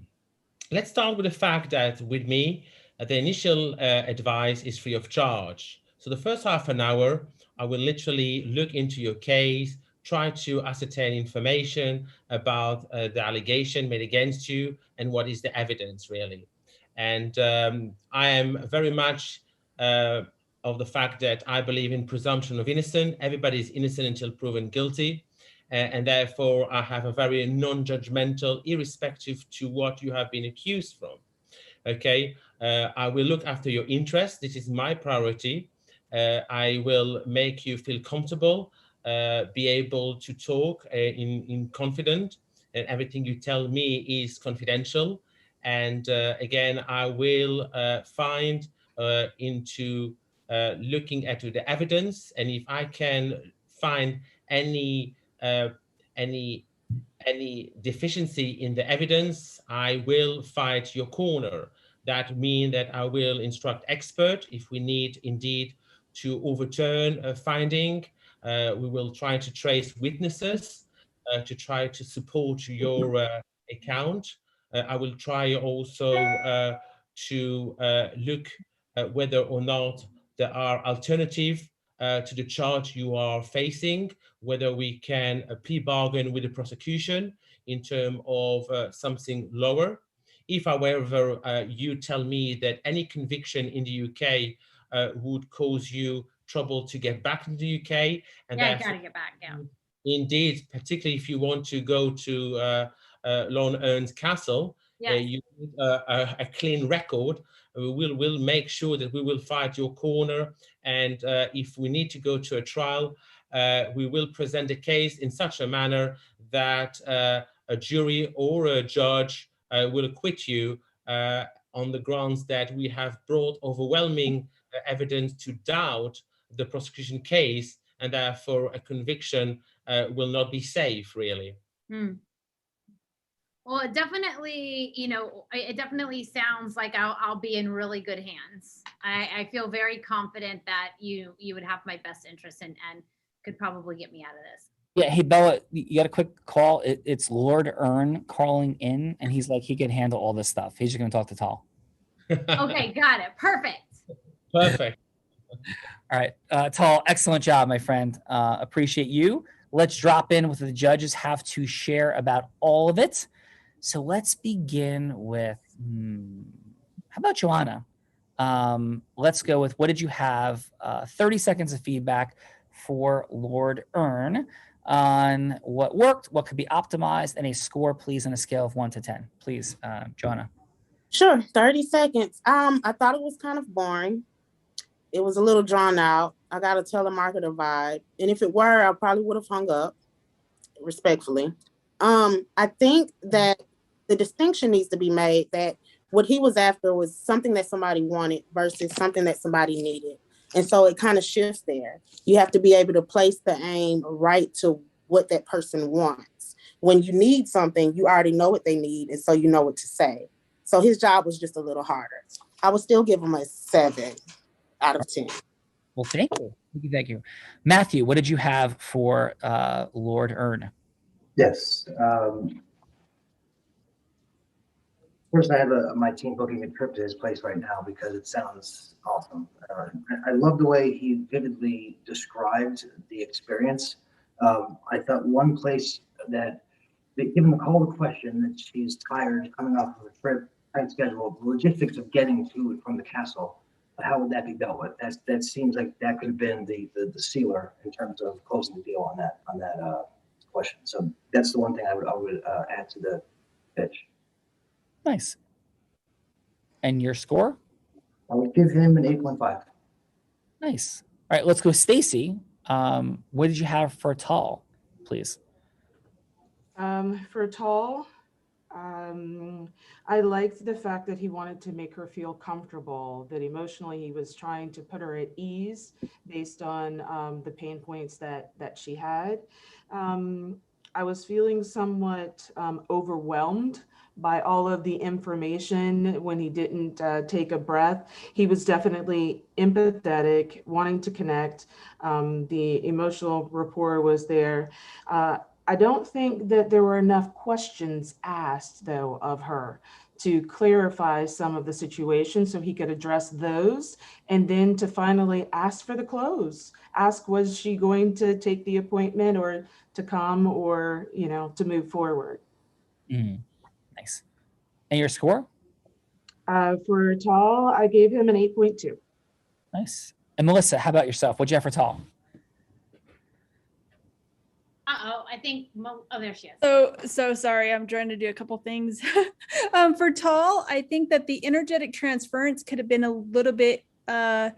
let's start with the fact that with me, the initial advice is free of charge. So the first half an hour, I will literally look into your case, try to ascertain information about the allegation made against you and what is the evidence really. And I am very much of the fact that I believe in presumption of innocence. Everybody is innocent until proven guilty. And therefore, I have a very non-judgmental, irrespective to what you have been accused from. Okay, I will look after your interests. This is my priority. I will make you feel comfortable, be able to talk in confidence, and everything you tell me is confidential. And again, I will find into looking at the evidence, and if I can find any deficiency in the evidence, I will fight your corner. That means that I will instruct expert if we need indeed to overturn a finding. We will try to trace witnesses to try to support your account. I will try also to look at whether or not there are alternatives to the charge you are facing, whether we can plea bargain with the prosecution in terms of something lower. If, however, you tell me that any conviction in the UK would cause you trouble to get back into the UK, and I gotta get back. Yeah. Indeed, particularly if you want to go to Lon Ern's castle, you need a clean record. We'll make sure that we will fight your corner, and if we need to go to a trial, we will present the case in such a manner that a jury or a judge will acquit you on the grounds that we have brought overwhelming evidence to doubt the prosecution case, and therefore a conviction will not be safe, really. Well, it definitely, it definitely sounds like I'll be in really good hands. I feel very confident that you would have my best interest and could probably get me out of this. Yeah. Hey, Bella, you got a quick call. It's Lord Ern calling in, and he's like, he can handle all this stuff. He's just going to talk to Tall. Okay, got it. Perfect. Perfect. All right. Tall, excellent job, my friend. Appreciate you. Let's drop in what the judges have to share about all of it. So let's begin with, how about Joanna? Let's go with, what did you have? 30 seconds of feedback for Lord Ern on what worked, what could be optimized, and a score, please, on a scale of 1 to 10. Please, Joanna. Sure, 30 seconds. I thought it was kind of boring. It was a little drawn out. I got a telemarketer vibe. And if it were, I probably would have hung up, respectfully. I think that the distinction needs to be made that what he was after was something that somebody wanted versus something that somebody needed. And so it kind of shifts there. You have to be able to place the aim right to what that person wants. When you need something, you already know what they need, and so you know what to say. So his job was just a little harder. I would still give him a 7 out of 10. Well, thank you. Thank you. Matthew, what did you have for Lord Ern? Yes. First, I have my team booking a trip to his place right now because it sounds awesome. I love the way he vividly described the experience. I thought one place that, given the call to question that she's tired coming off of a trip, tight schedule, the logistics of getting to and from the castle, how would that be dealt with? That seems like that could have been the sealer in terms of closing the deal on that question. So that's the one thing I would add to the pitch. Nice. And your score? I would give him an 8.5. Nice. All right, let's go, Stacy. What did you have for Tall, please? For Tall, I liked the fact that he wanted to make her feel comfortable, that emotionally he was trying to put her at ease based on the pain points that she had. I was feeling somewhat overwhelmed by all of the information when he didn't take a breath. He was definitely empathetic, wanting to connect. The emotional rapport was there. I don't think that there were enough questions asked, though, of her to clarify some of the situations so he could address those, and then to finally ask for the close. Ask, was she going to take the appointment or to come, or, to move forward? Nice. And your score? For Tall, I gave him an 8.2. Nice. And Melissa, how about yourself? What'd you have for Tall? I think, there she is. So sorry, I'm trying to do a couple things. For Tall, I think that the energetic transference could have been a little bit more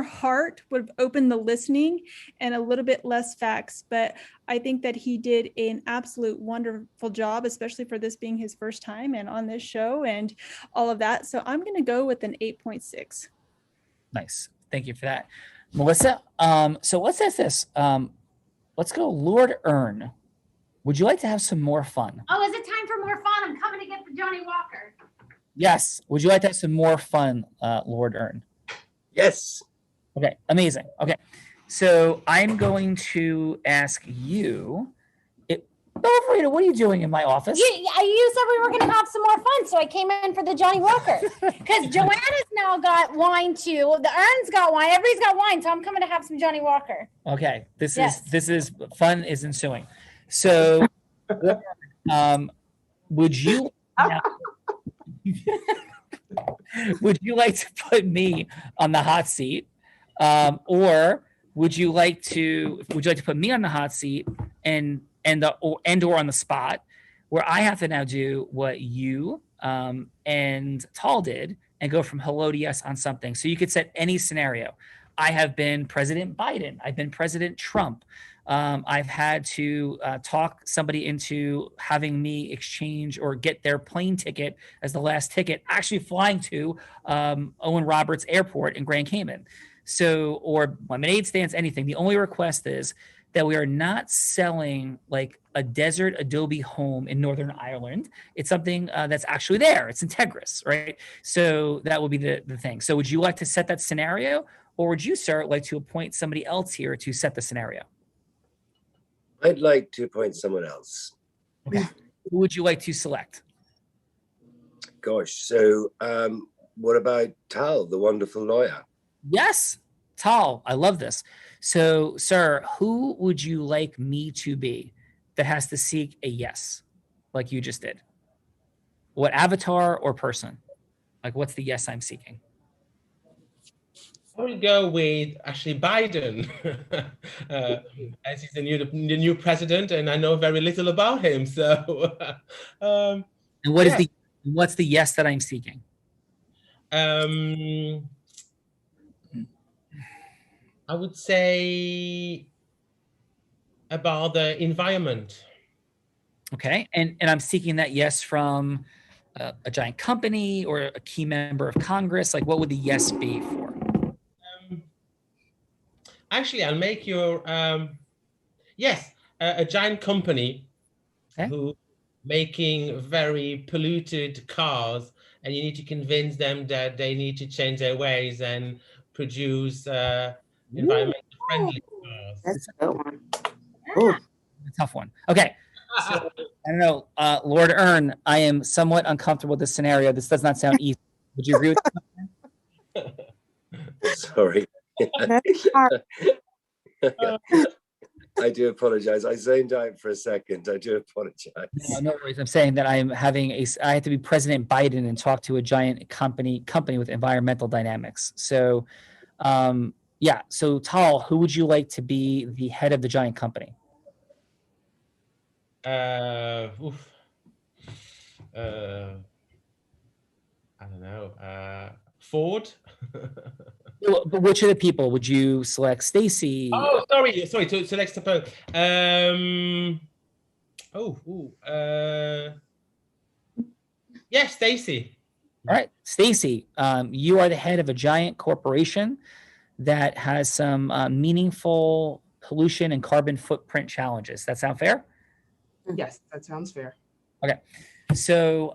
heart, would have opened the listening, and a little bit less facts. But I think that he did an absolute wonderful job, especially for this being his first time and on this show and all of that. So I'm going to go with an 8.6. Nice. Thank you for that. Melissa, so let's ask this. Let's go Lord Earn. Would you like to have some more fun? Oh, is it time for more fun? I'm coming to get the Johnny Walker. Yes. Would you like to have some more fun, Lord Earn? Yes. Okay, amazing. Okay, so I'm going to ask you, Rita, what are you doing in my office? You said we were going to have some more fun, so I came in for the Johnny Walker. Because Joanna's now got wine too. The Ern's got wine. Everybody's got wine, so I'm coming to have some Johnny Walker. Okay, this is fun is ensuing. So, would you would you like to put me on the hot seat, or would you like to put me on the hot seat and or on the spot, where I have to now do what you and Tall did and go from hello to yes on something. So you could set any scenario. I have been President Biden. I've been President Trump. I've had to talk somebody into having me exchange or get their plane ticket as the last ticket, actually flying to Owen Roberts Airport in Grand Cayman. So, or lemonade stands, anything. The only request is that we are not selling like a desert Adobe home in Northern Ireland. It's something that's actually there. It's Integris, right? So that will be the thing. So would you like to set that scenario, or would you, sir, like to appoint somebody else here to set the scenario? I'd like to appoint someone else. Okay. Who would you like to select? Gosh, so what about Tal, the wonderful lawyer? Yes, Tal, I love this. So, sir, who would you like me to be that has to seek a yes, like you just did? What avatar or person? Like, what's the yes I'm seeking? I will go with actually Biden, as he's the new president, and I know very little about him. So, and what's the yes that I'm seeking? I would say about the environment. Okay, and I'm seeking that yes from a giant company or a key member of Congress. Like, what would the yes be for? Actually, I'll make your yes, a giant company who making very polluted cars, and you need to convince them that they need to change their ways and produce environmentally friendly cars. That's a good one. A tough one. Okay. So, I don't know, Lord Earn, I am somewhat uncomfortable with this scenario. This does not sound easy. Would you agree with that? Sorry. I do apologize. I zoned out for a second. I do apologize. No worries. I'm saying that I have to be President Biden and talk to a giant company with environmental dynamics. So, yeah. So, Tal, who would you like to be the head of the giant company? I don't know. Ford. But which of the people would you select? Stacy? Oh, sorry. To select the Yes, Stacy. All right, Stacy, you are the head of a giant corporation that has some meaningful pollution and carbon footprint challenges. That sound fair? Yes, that sounds fair. Okay. So,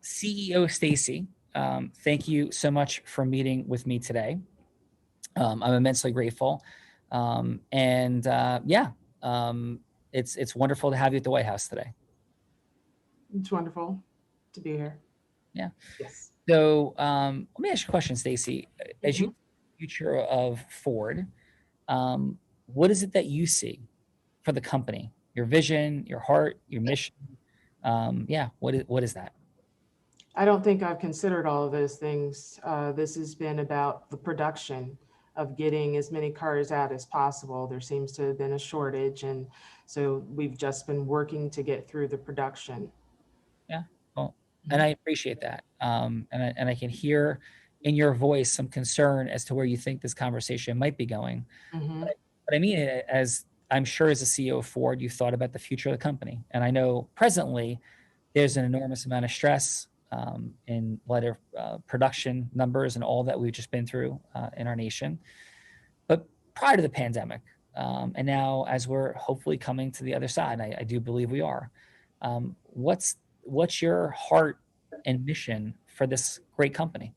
CEO Stacy, thank you so much for meeting with me today. I'm immensely grateful. It's wonderful to have you at the White House today. It's wonderful to be here. Yeah. Yes. So let me ask you a question, Stacy. As you future of Ford, what is it that you see for the company? Your vision, your heart, your mission? What is that? I don't think I've considered all of those things. This has been about the production of getting as many cars out as possible. There seems to have been a shortage, and so we've just been working to get through the production. Yeah, well, and I appreciate that. And I can hear in your voice some concern as to where you think this conversation might be going. But I mean it as I'm sure as a CEO of Ford, you've thought about the future of the company. And I know presently there's an enormous amount of stress in light of production numbers and all that we've just been through in our nation. But prior to the pandemic, and now as we're hopefully coming to the other side, I do believe we are, what's your heart and mission for this great company?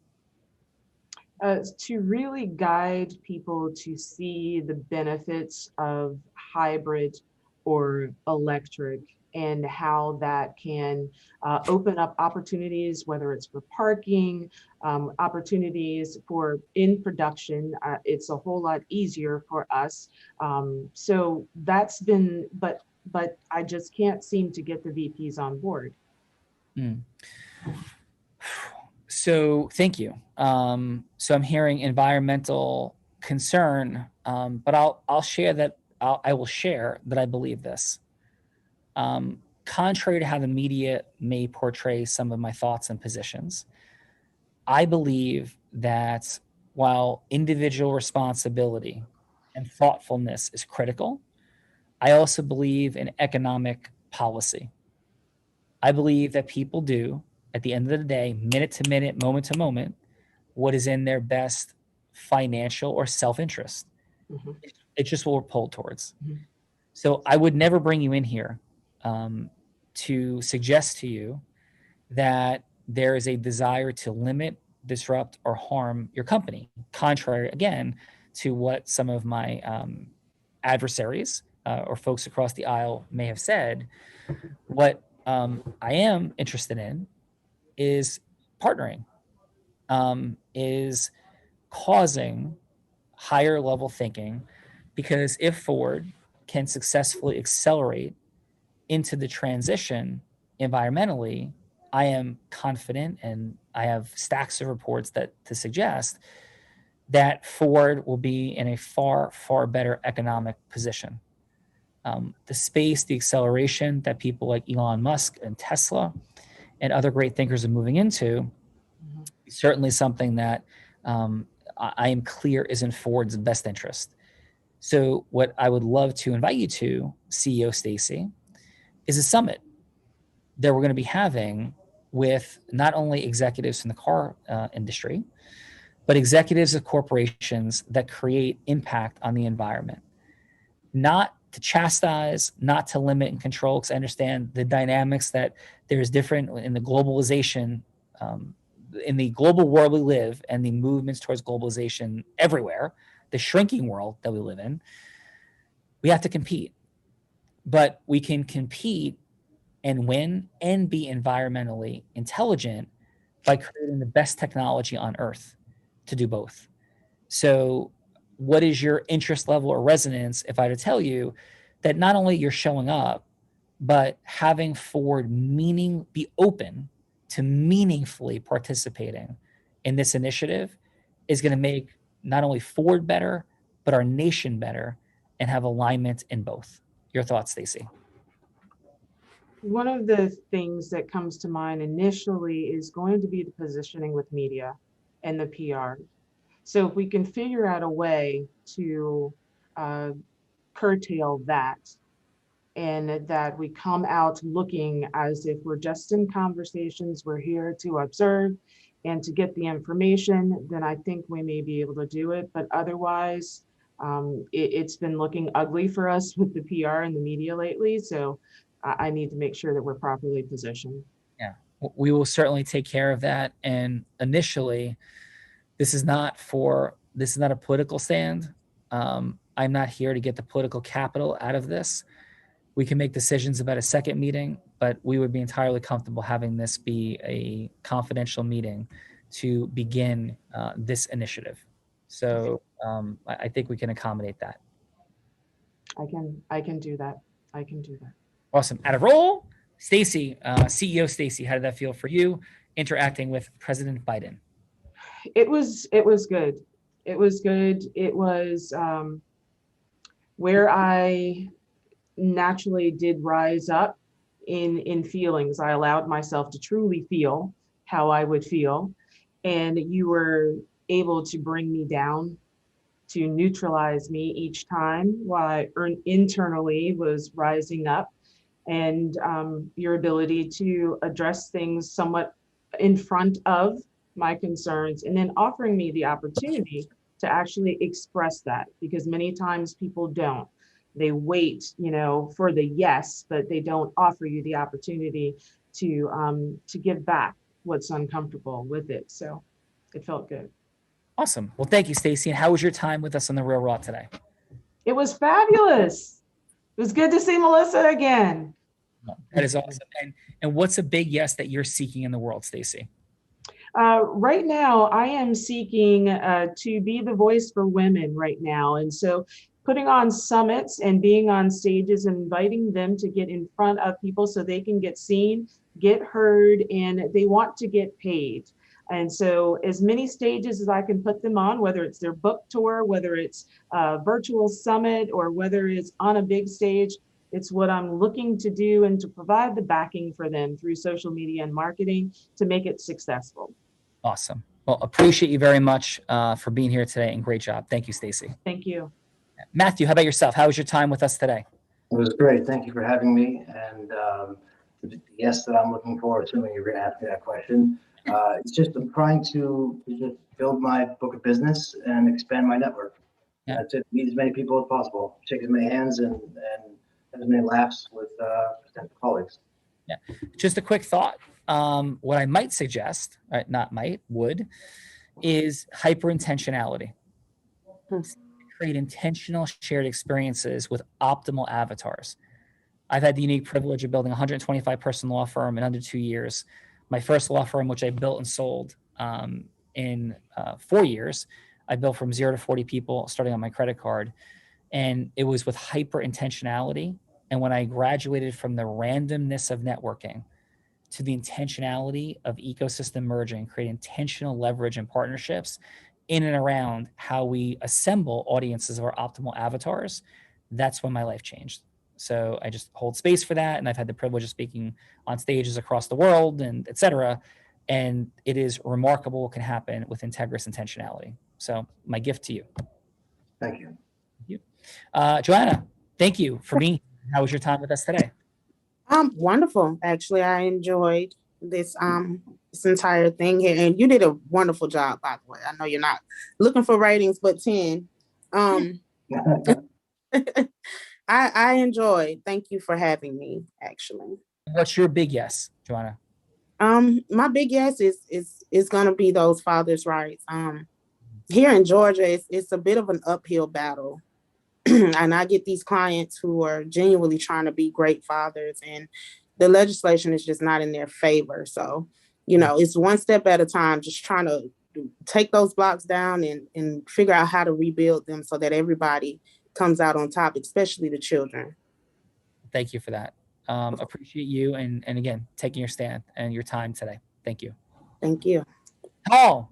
To really guide people to see the benefits of hybrid or electric and how that can open up opportunities, whether it's for parking, opportunities for in production. It's a whole lot easier for us. So that's been, but I just can't seem to get the VPs on board. So thank you. So I'm hearing environmental concern, but I'll share that I will share that I believe this. Contrary to how the media may portray some of my thoughts and positions, I believe that while individual responsibility and thoughtfulness is critical, I also believe in economic policy. I believe that people do, at the end of the day, minute to minute, moment to moment, what is in their best financial or self-interest. It's just what we're pulled towards. So I would never bring you in here to suggest to you that there is a desire to limit, disrupt, or harm your company, contrary, again, to what some of my adversaries or folks across the aisle may have said. What I am interested in is partnering, is causing higher level thinking, because if Ford can successfully accelerate into the transition environmentally, I am confident, and I have stacks of reports that to suggest that Ford will be in a far, far better economic position. The space, the acceleration that people like Elon Musk and Tesla and other great thinkers are moving into is certainly something that I am clear is in Ford's best interest. So what I would love to invite you to, CEO Stacy, is a summit that we're going to be having with not only executives from the car industry, but executives of corporations that create impact on the environment. Not to chastise, not to limit and control, because I understand the dynamics that there's different in the globalization, in the global world we live, and the movements towards globalization everywhere, the shrinking world that we live in. We have to compete, but we can compete and win and be environmentally intelligent by creating the best technology on earth to do both. So what is your interest level or resonance if I were to tell you that not only you're showing up, but having Ford be open to meaningfully participating in this initiative is going to make not only Ford better, but our nation better, and have alignment in both. Your thoughts, Stacy? One of the things that comes to mind initially is going to be the positioning with media and the PR. So if we can figure out a way to curtail that, and that we come out looking as if we're just in conversations, we're here to observe and to get the information, then I think we may be able to do it. But otherwise, it's been looking ugly for us with the PR and the media lately. So I need to make sure that we're properly positioned. Yeah, we will certainly take care of that. And initially, this is not a political stand. I'm not here to get the political capital out of this. We can make decisions about a second meeting, but we would be entirely comfortable having this be a confidential meeting to begin this initiative. So I think we can accommodate that. I can do that. I can do that. Awesome. Out of roll, Stacy, CEO Stacy, how did that feel for you interacting with President Biden? It was good. It was good. It was where I naturally did rise up in feelings. I allowed myself to truly feel how I would feel. And you were able to bring me down, to neutralize me each time while I internally was rising up. And your ability to address things somewhat in front of my concerns, and then offering me the opportunity to actually express that, because many times people don't. They wait, for the yes, but they don't offer you the opportunity to give back what's uncomfortable with it. So it felt good. Awesome. Well, thank you, Stacy. And how was your time with us on the Real Raw today? It was fabulous. It was good to see Melissa again. That is awesome. And what's a big yes that you're seeking in the world, Stacy? Right now, I am seeking to be the voice for women right now. And so putting on summits and being on stages and inviting them to get in front of people so they can get seen, get heard, and they want to get paid. And so as many stages as I can put them on, whether it's their book tour, whether it's a virtual summit, or whether it's on a big stage, it's what I'm looking to do and to provide the backing for them through social media and marketing to make it successful. Awesome. Well, appreciate you very much for being here today, and great job. Thank you, Stacy. Thank you. Matthew, how about yourself? How was your time with us today? It was great. Thank you for having me. And the yes that I'm looking for, assuming you're going to ask me that question, it's just I'm trying to just build my book of business and expand my network. Yeah. That's it. Meet as many people as possible. Shake as many hands and have as many laughs with potential colleagues. Yeah. Just a quick thought. What I might suggest, would, is hyper-intentionality. Create intentional shared experiences with optimal avatars. I've had the unique privilege of building a 125-person law firm in under 2 years. My first law firm, which I built and sold in 4 years, I built from 0 to 40 people starting on my credit card. And it was with hyper intentionality. And when I graduated from the randomness of networking to the intentionality of ecosystem merging, create intentional leverage and partnerships in and around how we assemble audiences of our optimal avatars, that's when my life changed. So I just hold space for that. And I've had the privilege of speaking on stages across the world and et cetera. And it is remarkable what can happen with integrous intentionality. So my gift to you. Thank you. Joanna, thank you for being here. How was your time with us today? Wonderful. Actually, I enjoyed this this entire thing here, and you did a wonderful job, by the way. I know you're not looking for ratings, but 10. I enjoyed. Thank you for having me, actually. What's your big yes, Joanna? My big yes is gonna be those fathers' rights. Here in Georgia, it's a bit of an uphill battle. And I get these clients who are genuinely trying to be great fathers, and the legislation is just not in their favor. So, it's one step at a time, just trying to take those blocks down and figure out how to rebuild them so that everybody comes out on top, especially the children. Thank you for that. Appreciate you and again, taking your stand and your time today. Thank you. Thank you. Paul,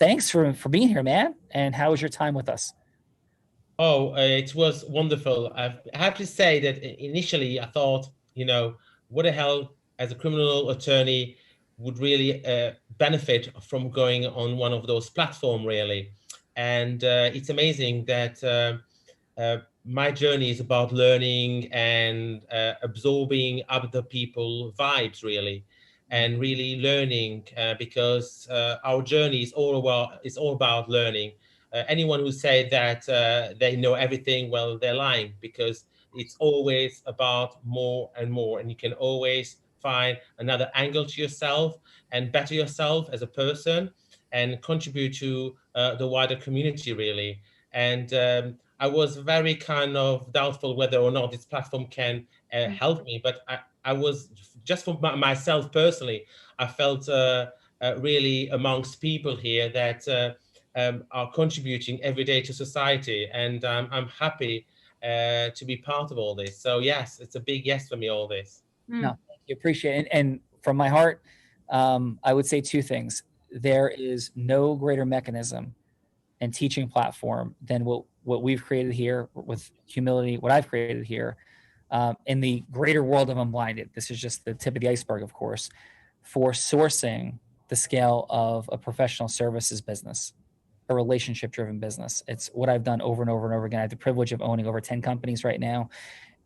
thanks for being here, man. And how was your time with us? Oh, it was wonderful. I have to say that initially I thought, what the hell, as a criminal attorney, would really benefit from going on one of those platforms, really. And it's amazing that my journey is about learning and absorbing other people vibes, really, and really learning, because our journey is all about learning. Anyone who said that they know everything, well, they're lying, because it's always about more and more, and you can always find another angle to yourself and better yourself as a person and contribute to the wider community, really. And I was very kind of doubtful whether or not this platform can help me, but I was, just for myself personally, I felt really amongst people here that are contributing every day to society, and I'm happy to be part of all this. So yes, it's a big yes for me, all this. No, thank you, appreciate it. And from my heart, I would say two things. There is no greater mechanism and teaching platform than what we've created here with humility, what I've created here in the greater world of Unblinded. This is just the tip of the iceberg, of course, for sourcing the scale of a professional services business, a relationship-driven business. It's what I've done over and over and over again. I have the privilege of owning over 10 companies right now,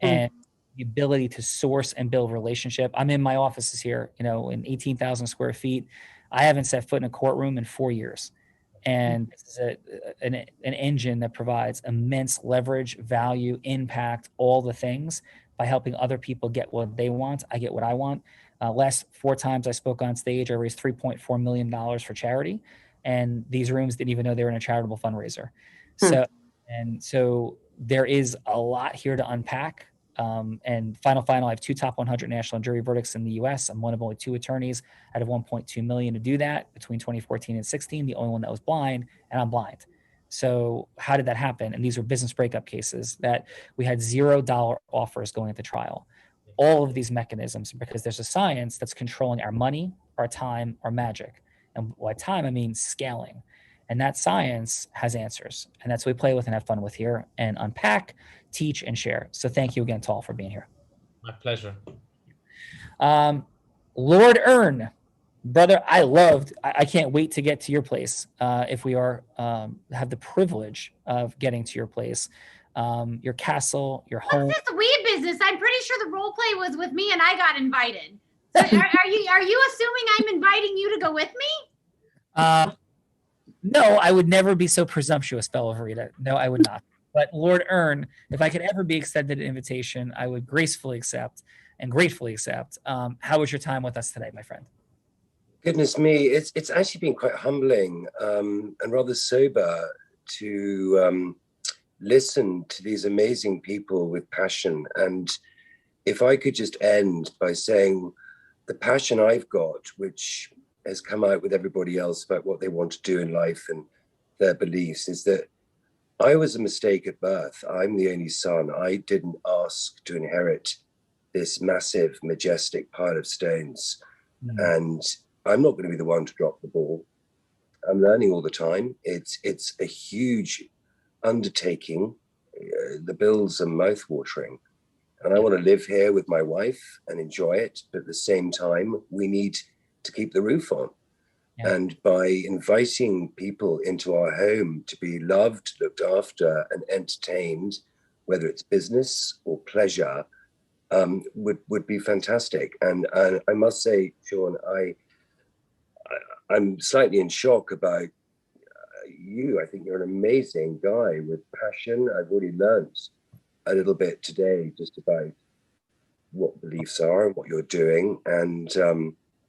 and the ability to source and build relationship. I'm in my offices here, in 18,000 square feet. I haven't set foot in a courtroom in 4 years. And this is an engine that provides immense leverage, value, impact, all the things by helping other people get what they want. I get what I want. Last 4 times I spoke on stage, I raised $3.4 million for charity. And these rooms didn't even know they were in a charitable fundraiser. So there is a lot here to unpack. And final, I have 2 top 100 national jury verdicts in the US. I'm one of only 2 attorneys out of 1.2 million to do that between 2014 and 16, the only one that was blind, and I'm blind. So how did that happen? And these were business breakup cases that we had $0 offers going into trial. All of these mechanisms, because there's a science that's controlling our money, our time, our magic. And by time, I mean scaling. And that science has answers. And that's what we play with and have fun with here and unpack, teach, and share. So thank you again, Tal, for being here. My pleasure. Lord Ern, brother, I can't wait to get to your place. If we have the privilege of getting to your place, your castle, your home. What's this weed business? I'm pretty sure the role play was with me and I got invited. So are you assuming I'm inviting you to go with me? No, I would never be so presumptuous, Bella Verita. No, I would not. But Lord Ern, if I could ever be extended an invitation, I would gracefully accept and gratefully accept. How was your time with us today, my friend? Goodness me, it's actually been quite humbling and rather sober to listen to these amazing people with passion. And if I could just end by saying the passion I've got, which has come out with everybody else about what they want to do in life and their beliefs, is that I was a mistake at birth. I'm the only son. I didn't ask to inherit this massive, majestic pile of stones. And I'm not going to be the one to drop the ball. I'm learning all the time. It's a huge undertaking. The bills are mouth-watering. And I want to live here with my wife and enjoy it. But at the same time, we need to keep the roof on. Yeah. And by inviting people into our home to be loved, looked after, and entertained, whether it's business or pleasure, would be fantastic. And I must say, Sean, I'm slightly in shock about you. I think you're an amazing guy with passion. I've already learned a little bit today just about what beliefs are and what you're doing. And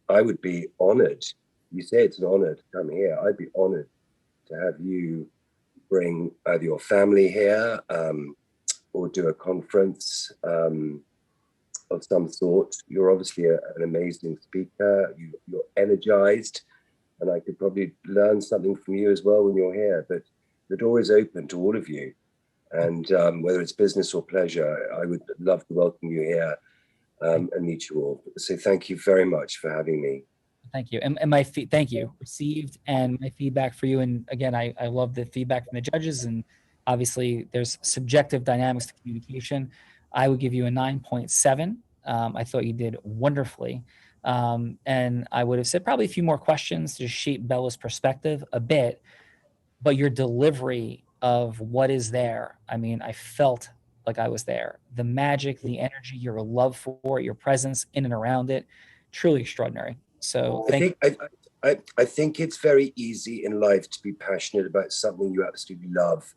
I would be honored. You say it's an honor to come here. I'd be honored to have you bring either your family here or do a conference of some sort. You're obviously an amazing speaker. You're energized, and I could probably learn something from you as well when you're here. But the door is open to all of you. And whether it's business or pleasure, I would love to welcome you here and meet you all. So thank you very much for having me. Thank you. And thank you. Received, and my feedback for you. And again, I love the feedback from the judges, and obviously there's subjective dynamics to communication. I would give you a 9.7. I thought you did wonderfully. And I would have said probably a few more questions to shape Bella's perspective a bit, but your delivery of what is there, I mean, I felt like I was there. The magic, the energy, your love for it, your presence in and around it, truly extraordinary. So I think it's very easy in life to be passionate about something you absolutely love.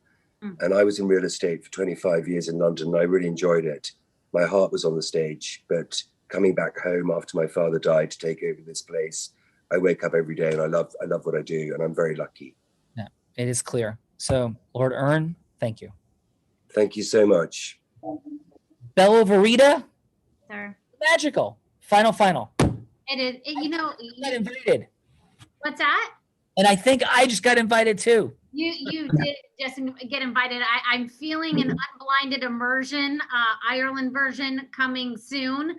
And I was in real estate for 25 years in London, and I really enjoyed it. My heart was on the stage, but coming back home after my father died to take over this place, I wake up every day and I love what I do, and I'm very lucky. Yeah, it is clear. So Lord Ern, thank you. Thank you so much. Bella Verita, Sir. magical. Final. It is, you know, You got invited. what's that? And I think I just got invited too. You did just get invited. I'm feeling an unblinded immersion, Ireland version coming soon.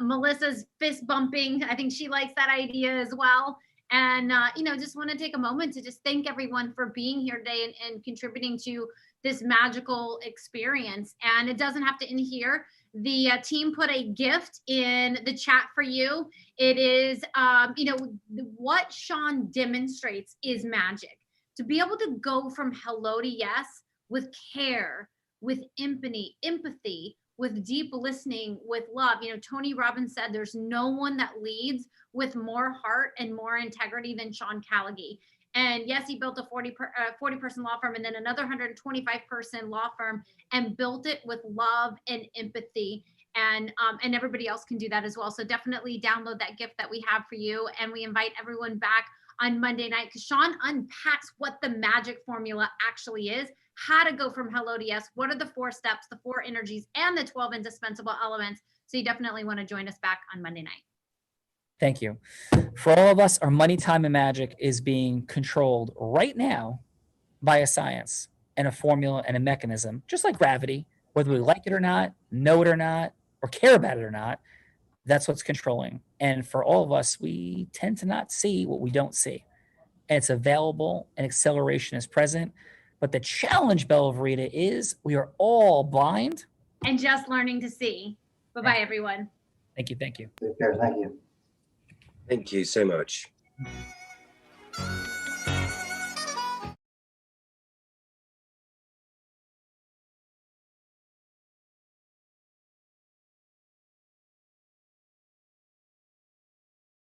Melissa's fist bumping. I think she likes that idea as well. And, you know, just want to take a moment to just thank everyone for being here today and contributing to this magical experience. And it doesn't have to end here. The team put a gift in the chat for you. It is, you know, what Sean demonstrates is magic. To be able to go from hello to yes with care, with empathy, with deep listening, with love. You know, Tony Robbins said there's no one that leads with more heart and more integrity than Sean Callagy. And yes, he built a 40-person law firm and then another 125-person law firm and built it with love and empathy. And everybody else can do that as well. So definitely download that gift that we have for you. And we invite everyone back on Monday night because Sean unpacks what the magic formula actually is, how to go from hello to yes, what are the 4 steps, the 4 energies, and the 12 indispensable elements. So you definitely want to join us back on Monday night. Thank you. For all of us, our money, time, and magic is being controlled right now by a science and a formula and a mechanism, just like gravity, whether we like it or not, know it or not, or care about it or not. That's what's controlling. And for all of us, we tend to not see what we don't see. And it's available and acceleration is present. But the challenge, Bella Verita, is we are all blind. And just learning to see. Bye-bye, everyone. Thank you. Take care. Thank you. Thank you so much.